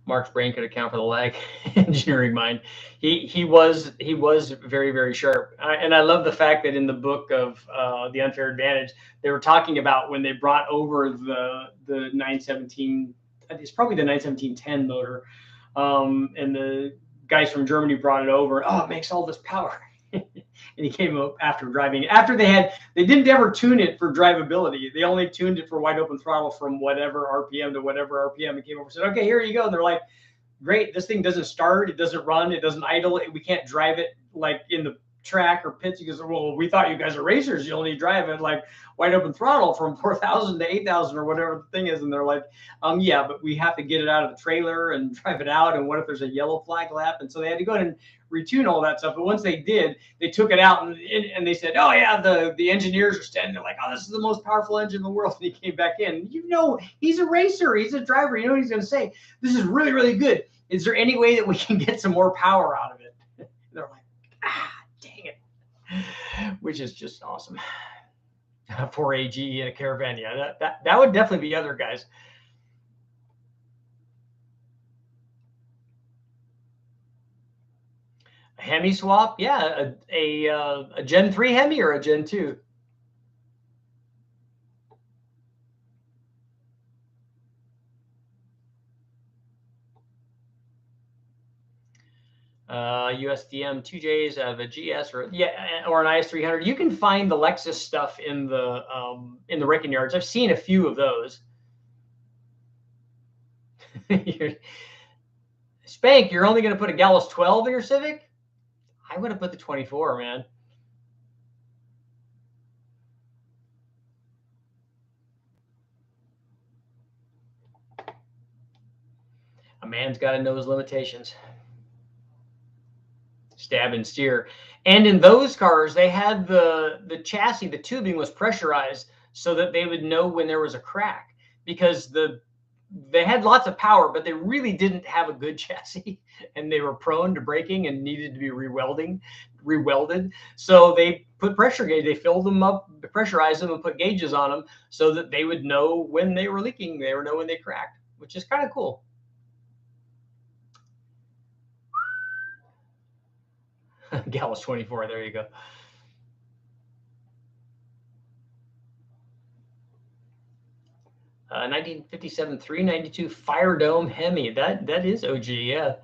Mark's brain could account for the lag. Engineering mind. He was very, very sharp. And I love the fact that in the book of The Unfair Advantage, they were talking about when they brought over the 917. It's probably the 917-10 motor, and the guys from Germany brought it over. Oh, it makes all this power. And he came up after driving. After they didn't ever tune it for drivability. They only tuned it for wide open throttle from whatever RPM to whatever RPM. And came over and said, okay, here you go. And they're like, great. This thing doesn't start. It doesn't run. It doesn't idle. We can't drive it like in the track or pits. He goes, well, we thought you guys are racers. You only drive it like wide open throttle from 4,000 to 8,000 or whatever the thing is. And they're like, yeah, but we have to get it out of the trailer and drive it out. And what if there's a yellow flag lap? And so they had to go in and retune all that stuff. But once they did, they took it out and they said, oh yeah, the engineers are standing there like, oh, this is the most powerful engine in the world. And he came back in. He's a racer. He's a driver. You know what he's going to say? This is really, really good. is there any way that we can get some more power out of it? They're like, dang it, which is just awesome. 4AG in a Caravan, yeah, that would definitely be other guys. A Hemi swap, yeah, a Gen 3 Hemi or a Gen 2. USDM 2Js of a GS or an IS300. You can find the Lexus stuff in the wrecking yards. I've seen a few of those. Spank, you're only going to put a Gallus 12 in your Civic? I would have put the 24, man. A man's got to know his limitations. Stab and steer. And in those cars, they had the chassis, the tubing was pressurized so that they would know when there was a crack, because they had lots of power, but they really didn't have a good chassis, and they were prone to breaking and needed to be rewelded. So they put pressure gauge, they filled them up, pressurized them, and put gauges on them so that they would know when they were leaking, they would know when they cracked, which is kind of cool. Gallus 24, there you go. Uh, 1957 392 Fire Dome Hemi. That is OG, yeah.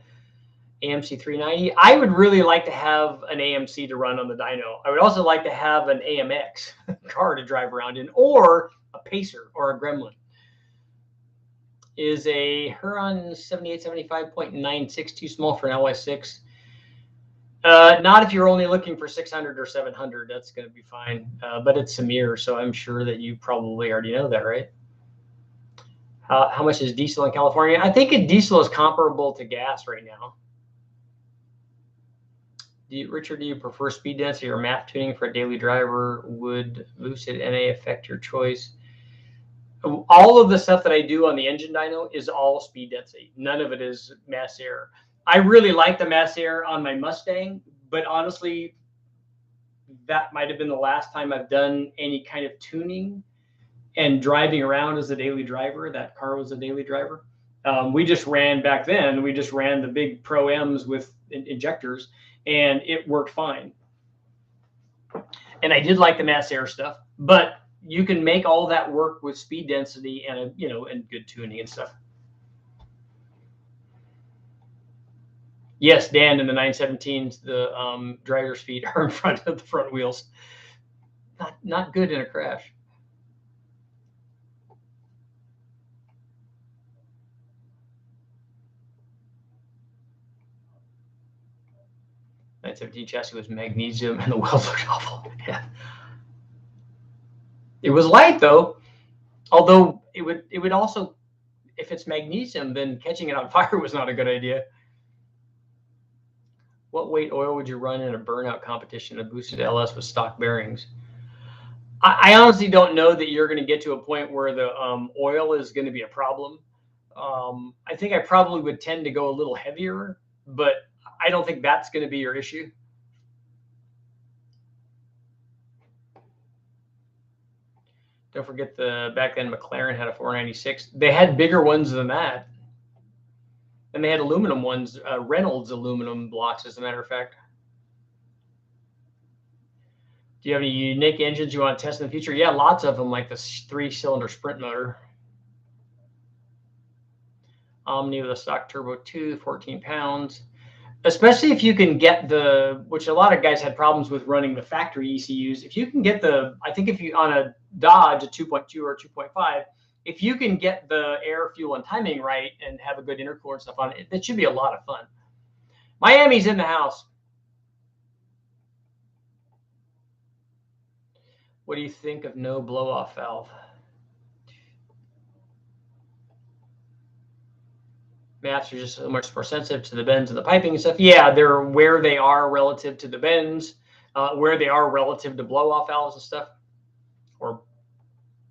AMC 390. I would really like to have an AMC to run on the dyno. I would also like to have an AMX car to drive around in, or a Pacer or a Gremlin. Is a Huron 7875.96 too small for an LY6? Not if you're only looking for 600 or 700. That's going to be fine. But it's Samir, so I'm sure that you probably already know that, right? How much is diesel in California? I think diesel is comparable to gas right now. Richard, do you prefer speed density or map tuning for a daily driver? Would Lucid NA affect your choice? All of the stuff that I do on the engine dyno is all speed density. None of it is mass air. I really like the mass air on my Mustang, but honestly, that might have been the last time I've done any kind of tuning and driving around as a daily driver. That car was a daily driver. We just ran back then. We just ran the big Pro M's with injectors, and it worked fine. And I did like the mass air stuff, but you can make all that work with speed density and and good tuning and stuff. Yes, Dan, in the 917s, the driver's feet are in front of the front wheels. Not good in a crash. .917 chassis was magnesium, and the wheels looked awful. Yeah. It was light though, although it would also, if it's magnesium, then catching it on fire was not a good idea. What weight oil would you run in a burnout competition, a boosted LS with stock bearings? I honestly don't know that you're going to get to a point where the oil is going to be a problem. I think I probably would tend to go a little heavier, but I don't think that's going to be your issue. Don't forget back then McLaren had a 496. They had bigger ones than that. And they had aluminum ones, Reynolds aluminum blocks, as a matter of fact. Do you have any unique engines you want to test in the future? Yeah, lots of them, like the 3-cylinder sprint motor. Omni with a stock turbo 2, 14 pounds. Especially if you can get which a lot of guys had problems with running the factory ECUs. If you can get I think if you, on a Dodge, a 2.2 or 2.5, if you can get the air, fuel, and timing right and have a good intercooler and stuff on it, that should be a lot of fun. Miami's in the house. What do you think of no blow-off valve? Maps are just so much more sensitive to the bends and the piping and stuff. Yeah, they're where they are relative to the bends, where they are relative to blow-off valves and stuff. Or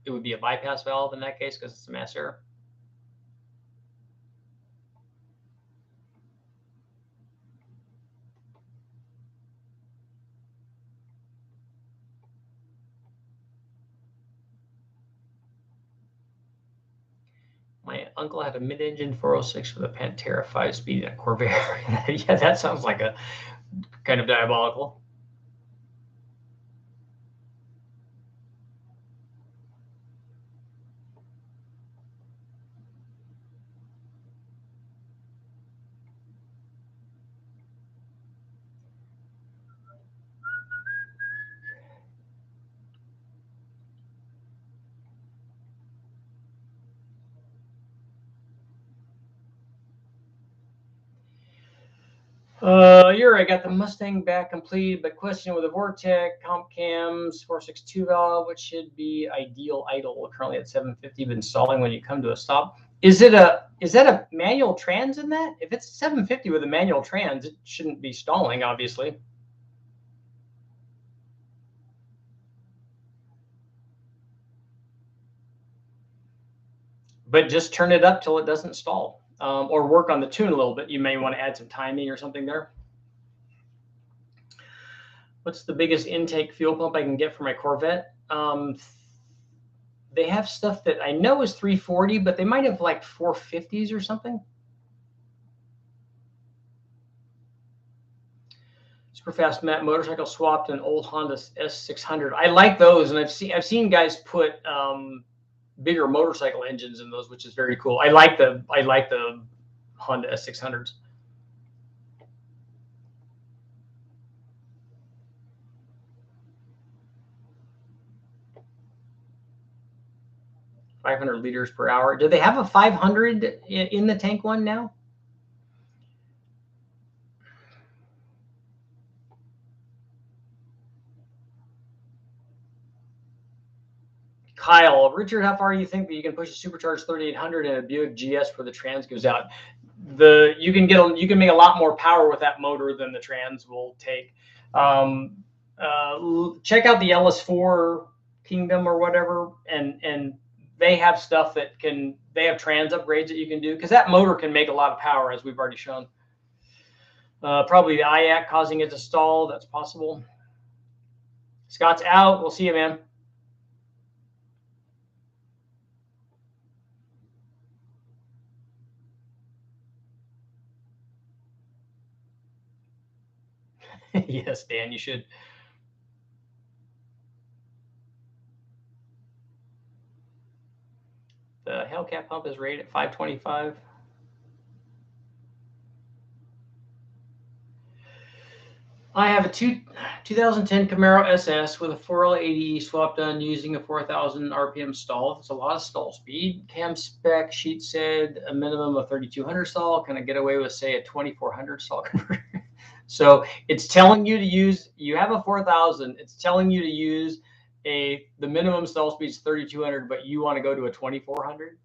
it would be a bypass valve in that case because it's a mass air. uncle had a mid-engine 406 with a Pantera 5-speed and a Corvette. Yeah, that sounds like a kind of diabolical. I got the Mustang back complete, but question with a Vortec, comp cams, 462 valve, which should be ideal idle. Currently at 750, but installing when you come to a stop. Is that a manual trans in that? If it's 750 with a manual trans, it shouldn't be stalling, obviously. But just turn it up till it doesn't stall, or work on the tune a little bit. You may want to add some timing or something there. What's the biggest intake fuel pump I can get for my Corvette? They have stuff that I know is 340, but they might have like 450s or something. Super fast Matt motorcycle swapped an old Honda S600. I like those, and I've seen guys put bigger motorcycle engines in those, which is very cool. I like the Honda S600s. .500 liters per hour. Do they have a 500 in the tank one now? Kyle, Richard, how far do you think that you can push a supercharged 3800 in a Buick GS where the trans goes out? You can make a lot more power with that motor than the trans will take. Check out the LS4 Kingdom or whatever, and they have stuff that they have trans upgrades that you can do, because that motor can make a lot of power, as we've already shown. Probably the IAC causing it to stall. That's possible. Scott's out. We'll see you, man. Yes, Dan, you should. The Hellcat pump is rated at 525. I have a 2010 Camaro SS with a 4L80 swap done using a 4,000 RPM stall. It's a lot of stall speed. Cam spec sheet said a minimum of 3,200 stall. Can I get away with, say, a 2,400 stall converter? So it's telling you to use, you have a 4,000. It's telling you to use the minimum stall speed is 3,200, but you want to go to a 2,400.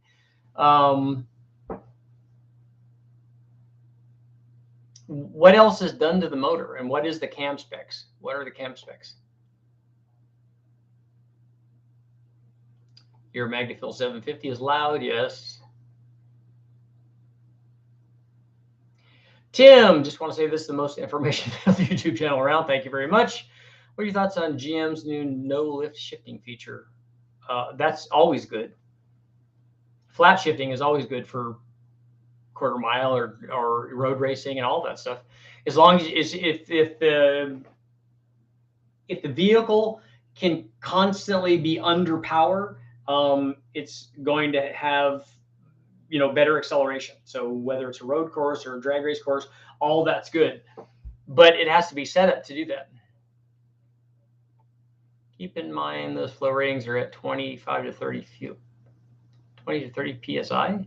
What else is done to the motor, and what is the cam specs? What are the cam specs? Your Magnafil 750 is loud, yes. Tim, just want to say this is the most information of the YouTube channel around. Thank you very much. What are your thoughts on GM's new no lift shifting feature? That's always good. Flat shifting is always good for quarter mile or road racing and all that stuff. As long as if the vehicle can constantly be under power, it's going to have better acceleration. So whether it's a road course or a drag race course, all that's good, but it has to be set up to do that. Keep in mind those flow ratings are at 25 to 30 20 to 30 psi.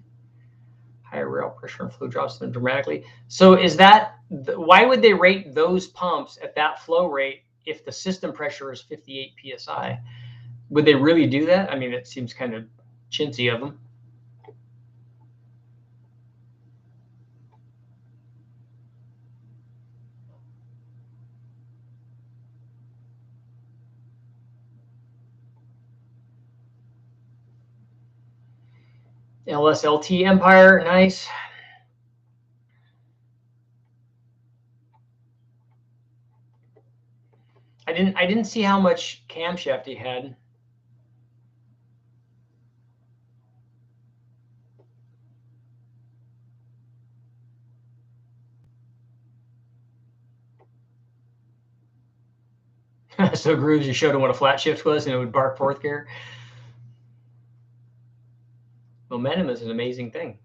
Higher rail pressure and flow drops them dramatically. So is that, why would they rate those pumps at that flow rate if the system pressure is 58 psi? Would they really do that? I mean, it seems kind of chintzy of them. LSLT Empire, nice. I didn't see how much camshaft he had. So grooves, you showed him what a flat shift was, and it would bark fourth gear. Momentum is an amazing thing.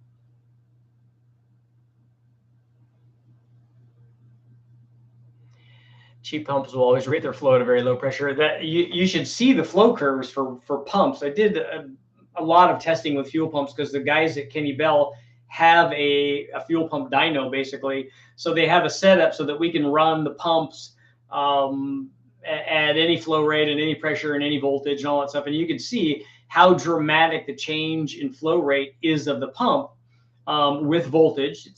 Cheap pumps will always rate their flow at a very low pressure. That you should see the flow curves for pumps. I did a lot of testing with fuel pumps because the guys at Kenny Bell have a fuel pump dyno, basically. So they have a setup so that we can run the pumps at any flow rate and any pressure and any voltage and all that stuff. And you can see how dramatic the change in flow rate is of the pump with voltage. It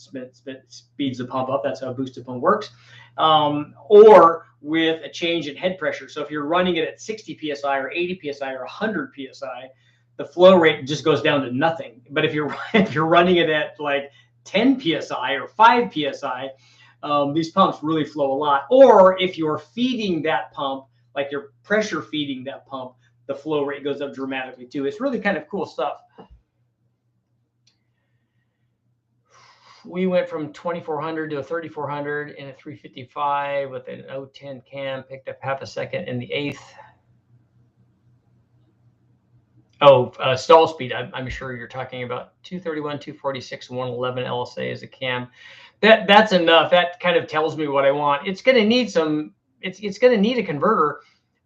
speeds the pump up. That's how a boosted pump works. Or with a change in head pressure. So if you're running it at 60 psi or 80 psi or 100 psi, the flow rate just goes down to nothing. But if you're running it at like 10 psi or 5 psi, these pumps really flow a lot. Or if you're feeding that pump, like you're pressure feeding that pump, the flow rate goes up dramatically too. It's really kind of cool stuff. We went from 2400 to a 3400 in a 355 with an 010 cam, picked up half a second in the eighth. Oh, stall speed. I'm sure you're talking about 231, 246, 111 LSA as a cam. That's enough. That kind of tells me what I want. It's going to need some. It's going to need a converter,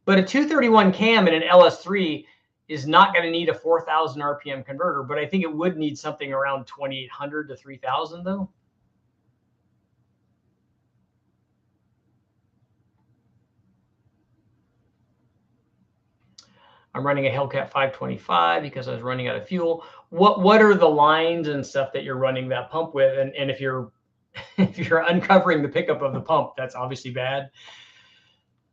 but a 231 cam in an LS3 is not going to need a 4,000 RPM converter. But I think it would need something around 2,800 to 3,000 though. I'm running a Hellcat 525 because I was running out of fuel. What are the lines and stuff that you're running that pump with? And if you're uncovering the pickup of the pump, that's obviously bad.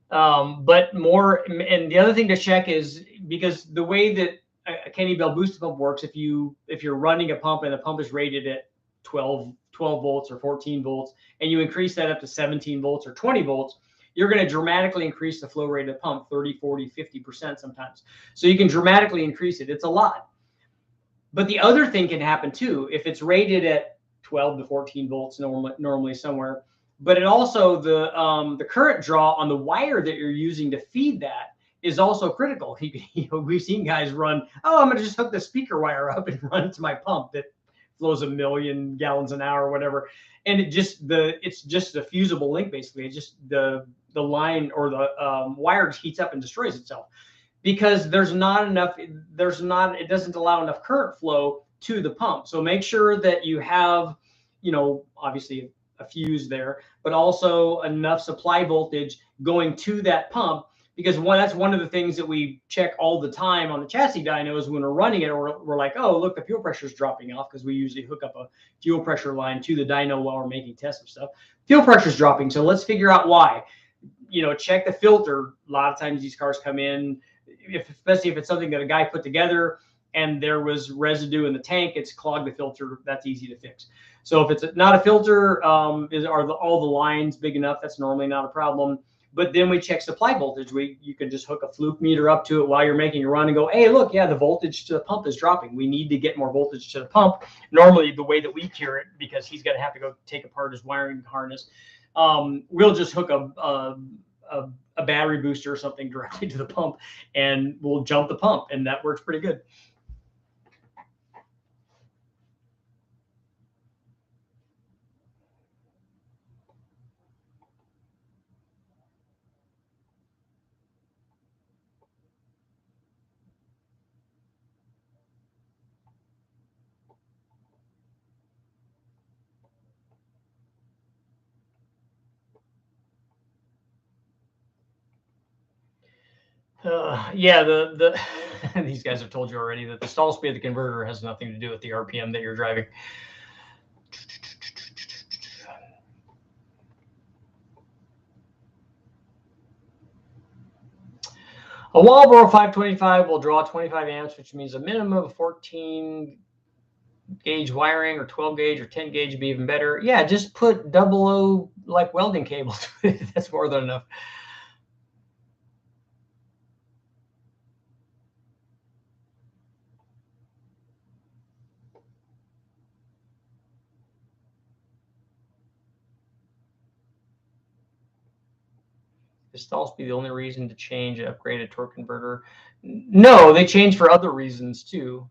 But more, and the other thing to check is, because the way that a Kenny Bell boosted pump works, if you're running a pump and the pump is rated at 12 volts or 14 volts, and you increase that up to 17 volts or 20 volts, you're going to dramatically increase the flow rate of the pump 30, 40, 50% sometimes. So you can dramatically increase it. It's a lot. But the other thing can happen too, if it's rated at 12 to 14 volts normally somewhere, but it also, the current draw on the wire that you're using to feed that is also critical. We've seen guys run, I'm going to just hook the speaker wire up and run it to my pump that flows 1 million gallons an hour or whatever. And it's just a fusible link, basically. It's just the line or the wire just heats up and destroys itself because it doesn't allow enough current flow to the pump. So make sure that you have, obviously a fuse there, but also enough supply voltage going to that pump, because that's one of the things that we check all the time on the chassis dynos when we're running it. We're like, oh, look, the fuel pressure is dropping off, because we usually hook up a fuel pressure line to the dyno while we're making tests of stuff. Fuel pressure is dropping, so let's figure out why. Check the filter. A lot of times these cars come in, especially if it's something that a guy put together and there was residue in the tank, it's clogged the filter. That's easy to fix. So if it's not a filter, are all the lines big enough? That's normally not a problem. But then we check supply voltage. You can just hook a fluke meter up to it while you're making a run and go, hey, look, yeah, the voltage to the pump is dropping. We need to get more voltage to the pump. Normally, the way that we cure it, because he's going to have to go take apart his wiring harness, we'll just hook a battery booster or something directly to the pump, and we'll jump the pump, and that works pretty good. Yeah, these guys have told you already that the stall speed of the converter has nothing to do with the RPM that you're driving. A Walbro 525 will draw 25 amps, which means a minimum of 14 gauge wiring, or 12 gauge or 10 gauge would be even better. Yeah, just put 00 like welding cables. That's more than enough. Is stall speed the only reason to change and upgrade a torque converter? No, they change for other reasons too.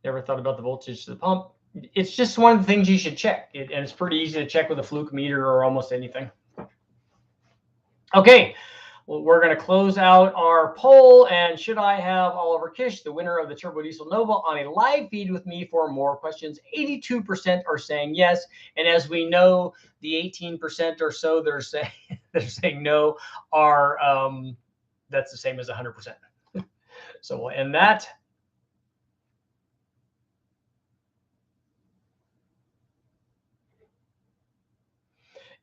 Never thought about the voltage to the pump. It's just one of the things you should check. And it's pretty easy to check with a fluke meter or almost anything. Okay, well, we're going to close out our poll. And should I have Oliver Kish, the winner of the Turbo Diesel Nova, on a live feed with me for more questions? 82% are saying yes. And as we know, the 18% or so that are saying no are that's the same as 100%. So we'll end that.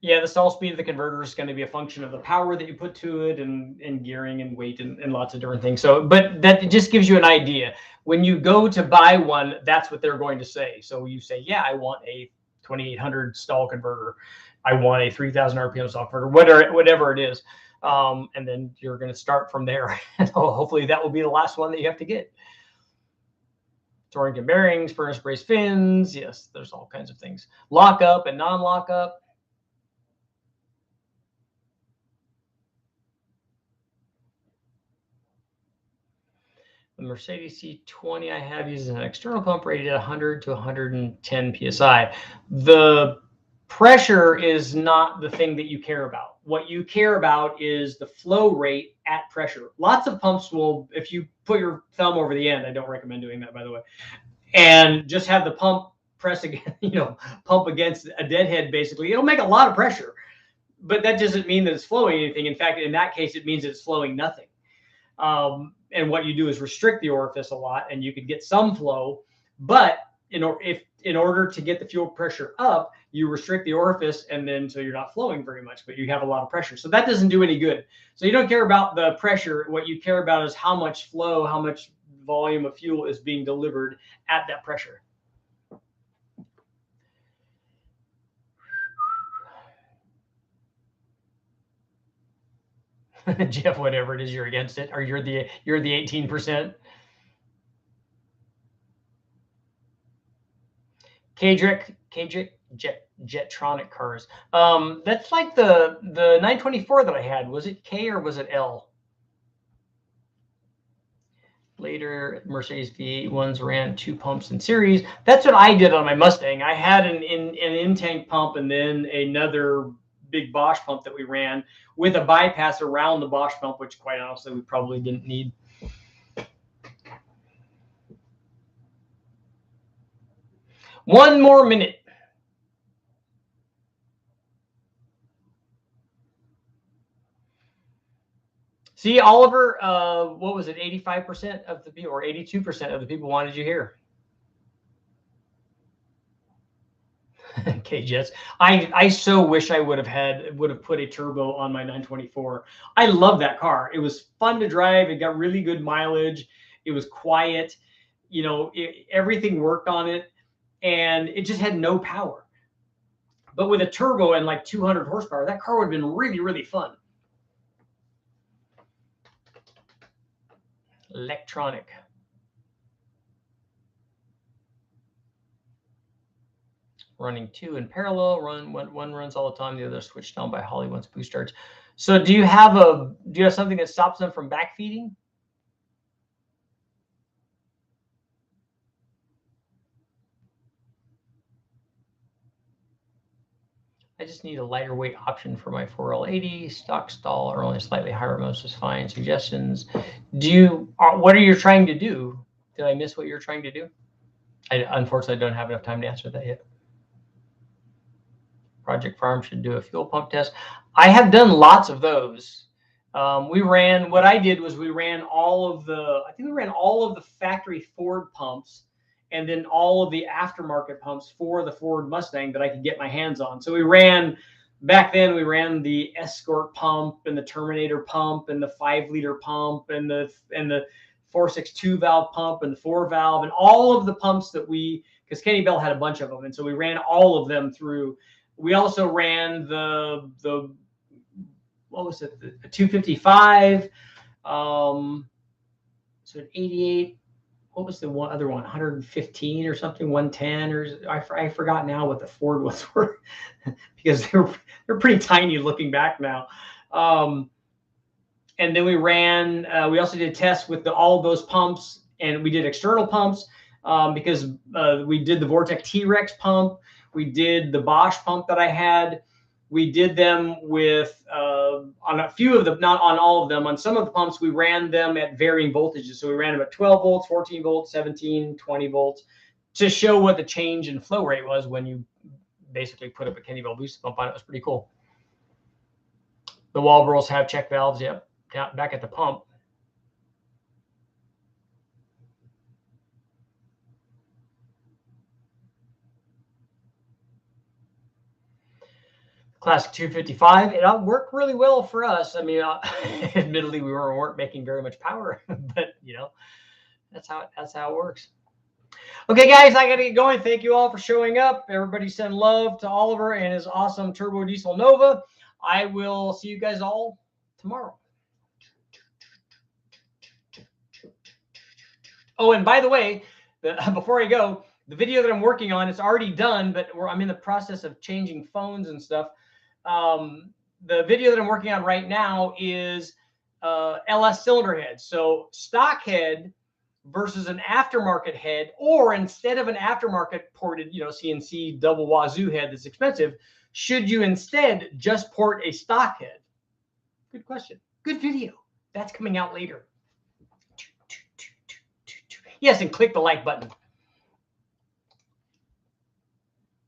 Yeah, the stall speed of the converter is going to be a function of the power that you put to it and gearing and weight and lots of different things. So, but that just gives you an idea. When you go to buy one, that's what they're going to say. So you say, yeah, I want a 2800 stall converter. I want a 3000 RPM stall converter, whatever it is. And then you're going to start from there. Hopefully that will be the last one that you have to get. Torque bearings, furnace brace fins. Yes, there's all kinds of things. Lockup and non-lockup. The Mercedes C20 I have uses an external pump rated at 100 to 110 psi. The pressure is not the thing that you care about. What you care about is the flow rate at pressure. Lots of pumps will, if you put your thumb over the end, I don't recommend doing that, by the way, and just have the pump press against, pump against a deadhead, basically, it'll make a lot of pressure, but that doesn't mean that it's flowing anything. In fact, in that case, it means it's flowing nothing. And what you do is restrict the orifice a lot, and you could get some flow. But in order to get the fuel pressure up, you restrict the orifice, and then so you're not flowing very much, but you have a lot of pressure. So that doesn't do any good. So you don't care about the pressure. What you care about is how much flow, how much volume of fuel is being delivered at that pressure. Jeff, whatever it is, you're against it, or you're the 18%. Kadrick Jetronic cars. That's like the 924 that I had. Was it K or was it L? Later, Mercedes V8 ones ran 2 pumps in series. That's what I did on my Mustang. I had an in-tank pump and then another big Bosch pump that we ran with a bypass around the Bosch pump, which quite honestly we probably didn't need. One more minute. See, Oliver, what was it? 85% of the people, or 82% of the people wanted you here. Okay, Jets. I so wish I would have put a turbo on my 924. I love that car. It was fun to drive. It got really good mileage. It was quiet. Everything worked on it, and it just had no power. But with a turbo and like 200 horsepower, that car would have been really, really fun. Electronic. Running 2 in parallel. One runs all the time. The other switched on by Holly once boost starts. So do you have something that stops them from backfeeding? I just need a lighter weight option for my 4L80. Stock stall or only slightly higher most is fine. Suggestions. What are you trying to do? Did I miss what you're trying to do? I unfortunately don't have enough time to answer that yet. Project Farm should do a fuel pump test. I have done lots of those. What I did was we ran all of the factory Ford pumps and then all of the aftermarket pumps for the Ford Mustang that I could get my hands on. So back then we ran the Escort pump and the Terminator pump and the 5-liter pump and the 462 valve pump and the 4 valve and all of the pumps because Kenny Bell had a bunch of them. And so we ran all of them through. We also ran the what was it? The 255, so an 88. what was the other one? 115 or something, 110 or I forgot now what the Ford ones were because they're pretty tiny looking back now. And then we ran. We also did tests with all of those pumps, and we did external pumps because we did the Vortec T-Rex pump. We did the Bosch pump that I had. We did them with on a few of them, not on all of them. On some of the pumps, we ran them at varying voltages. So we ran them at 12 volts, 14 volts, 17, 20 volts to show what the change in flow rate was when you basically put up a Kenny Bell boost pump on it. It was pretty cool. The Walbros have check valves, yep, back at the pump. Classic 255, it worked really well for us. I mean, admittedly, we weren't making very much power, but you know, that's how it works. Okay, guys, I got to get going. Thank you all for showing up. Everybody send love to Oliver and his awesome turbo diesel Nova. I will see you guys all tomorrow. Oh, and by the way, before I go, the video that I'm working on, it's already done, but I'm in the process of changing phones and stuff. The video that I'm working on right now is LS cylinder head. So stock head versus an aftermarket head, or instead of an aftermarket ported, CNC double wazoo head that's expensive, should you instead just port a stock head? Good question. Good video. That's coming out later. Yes, and click the like button.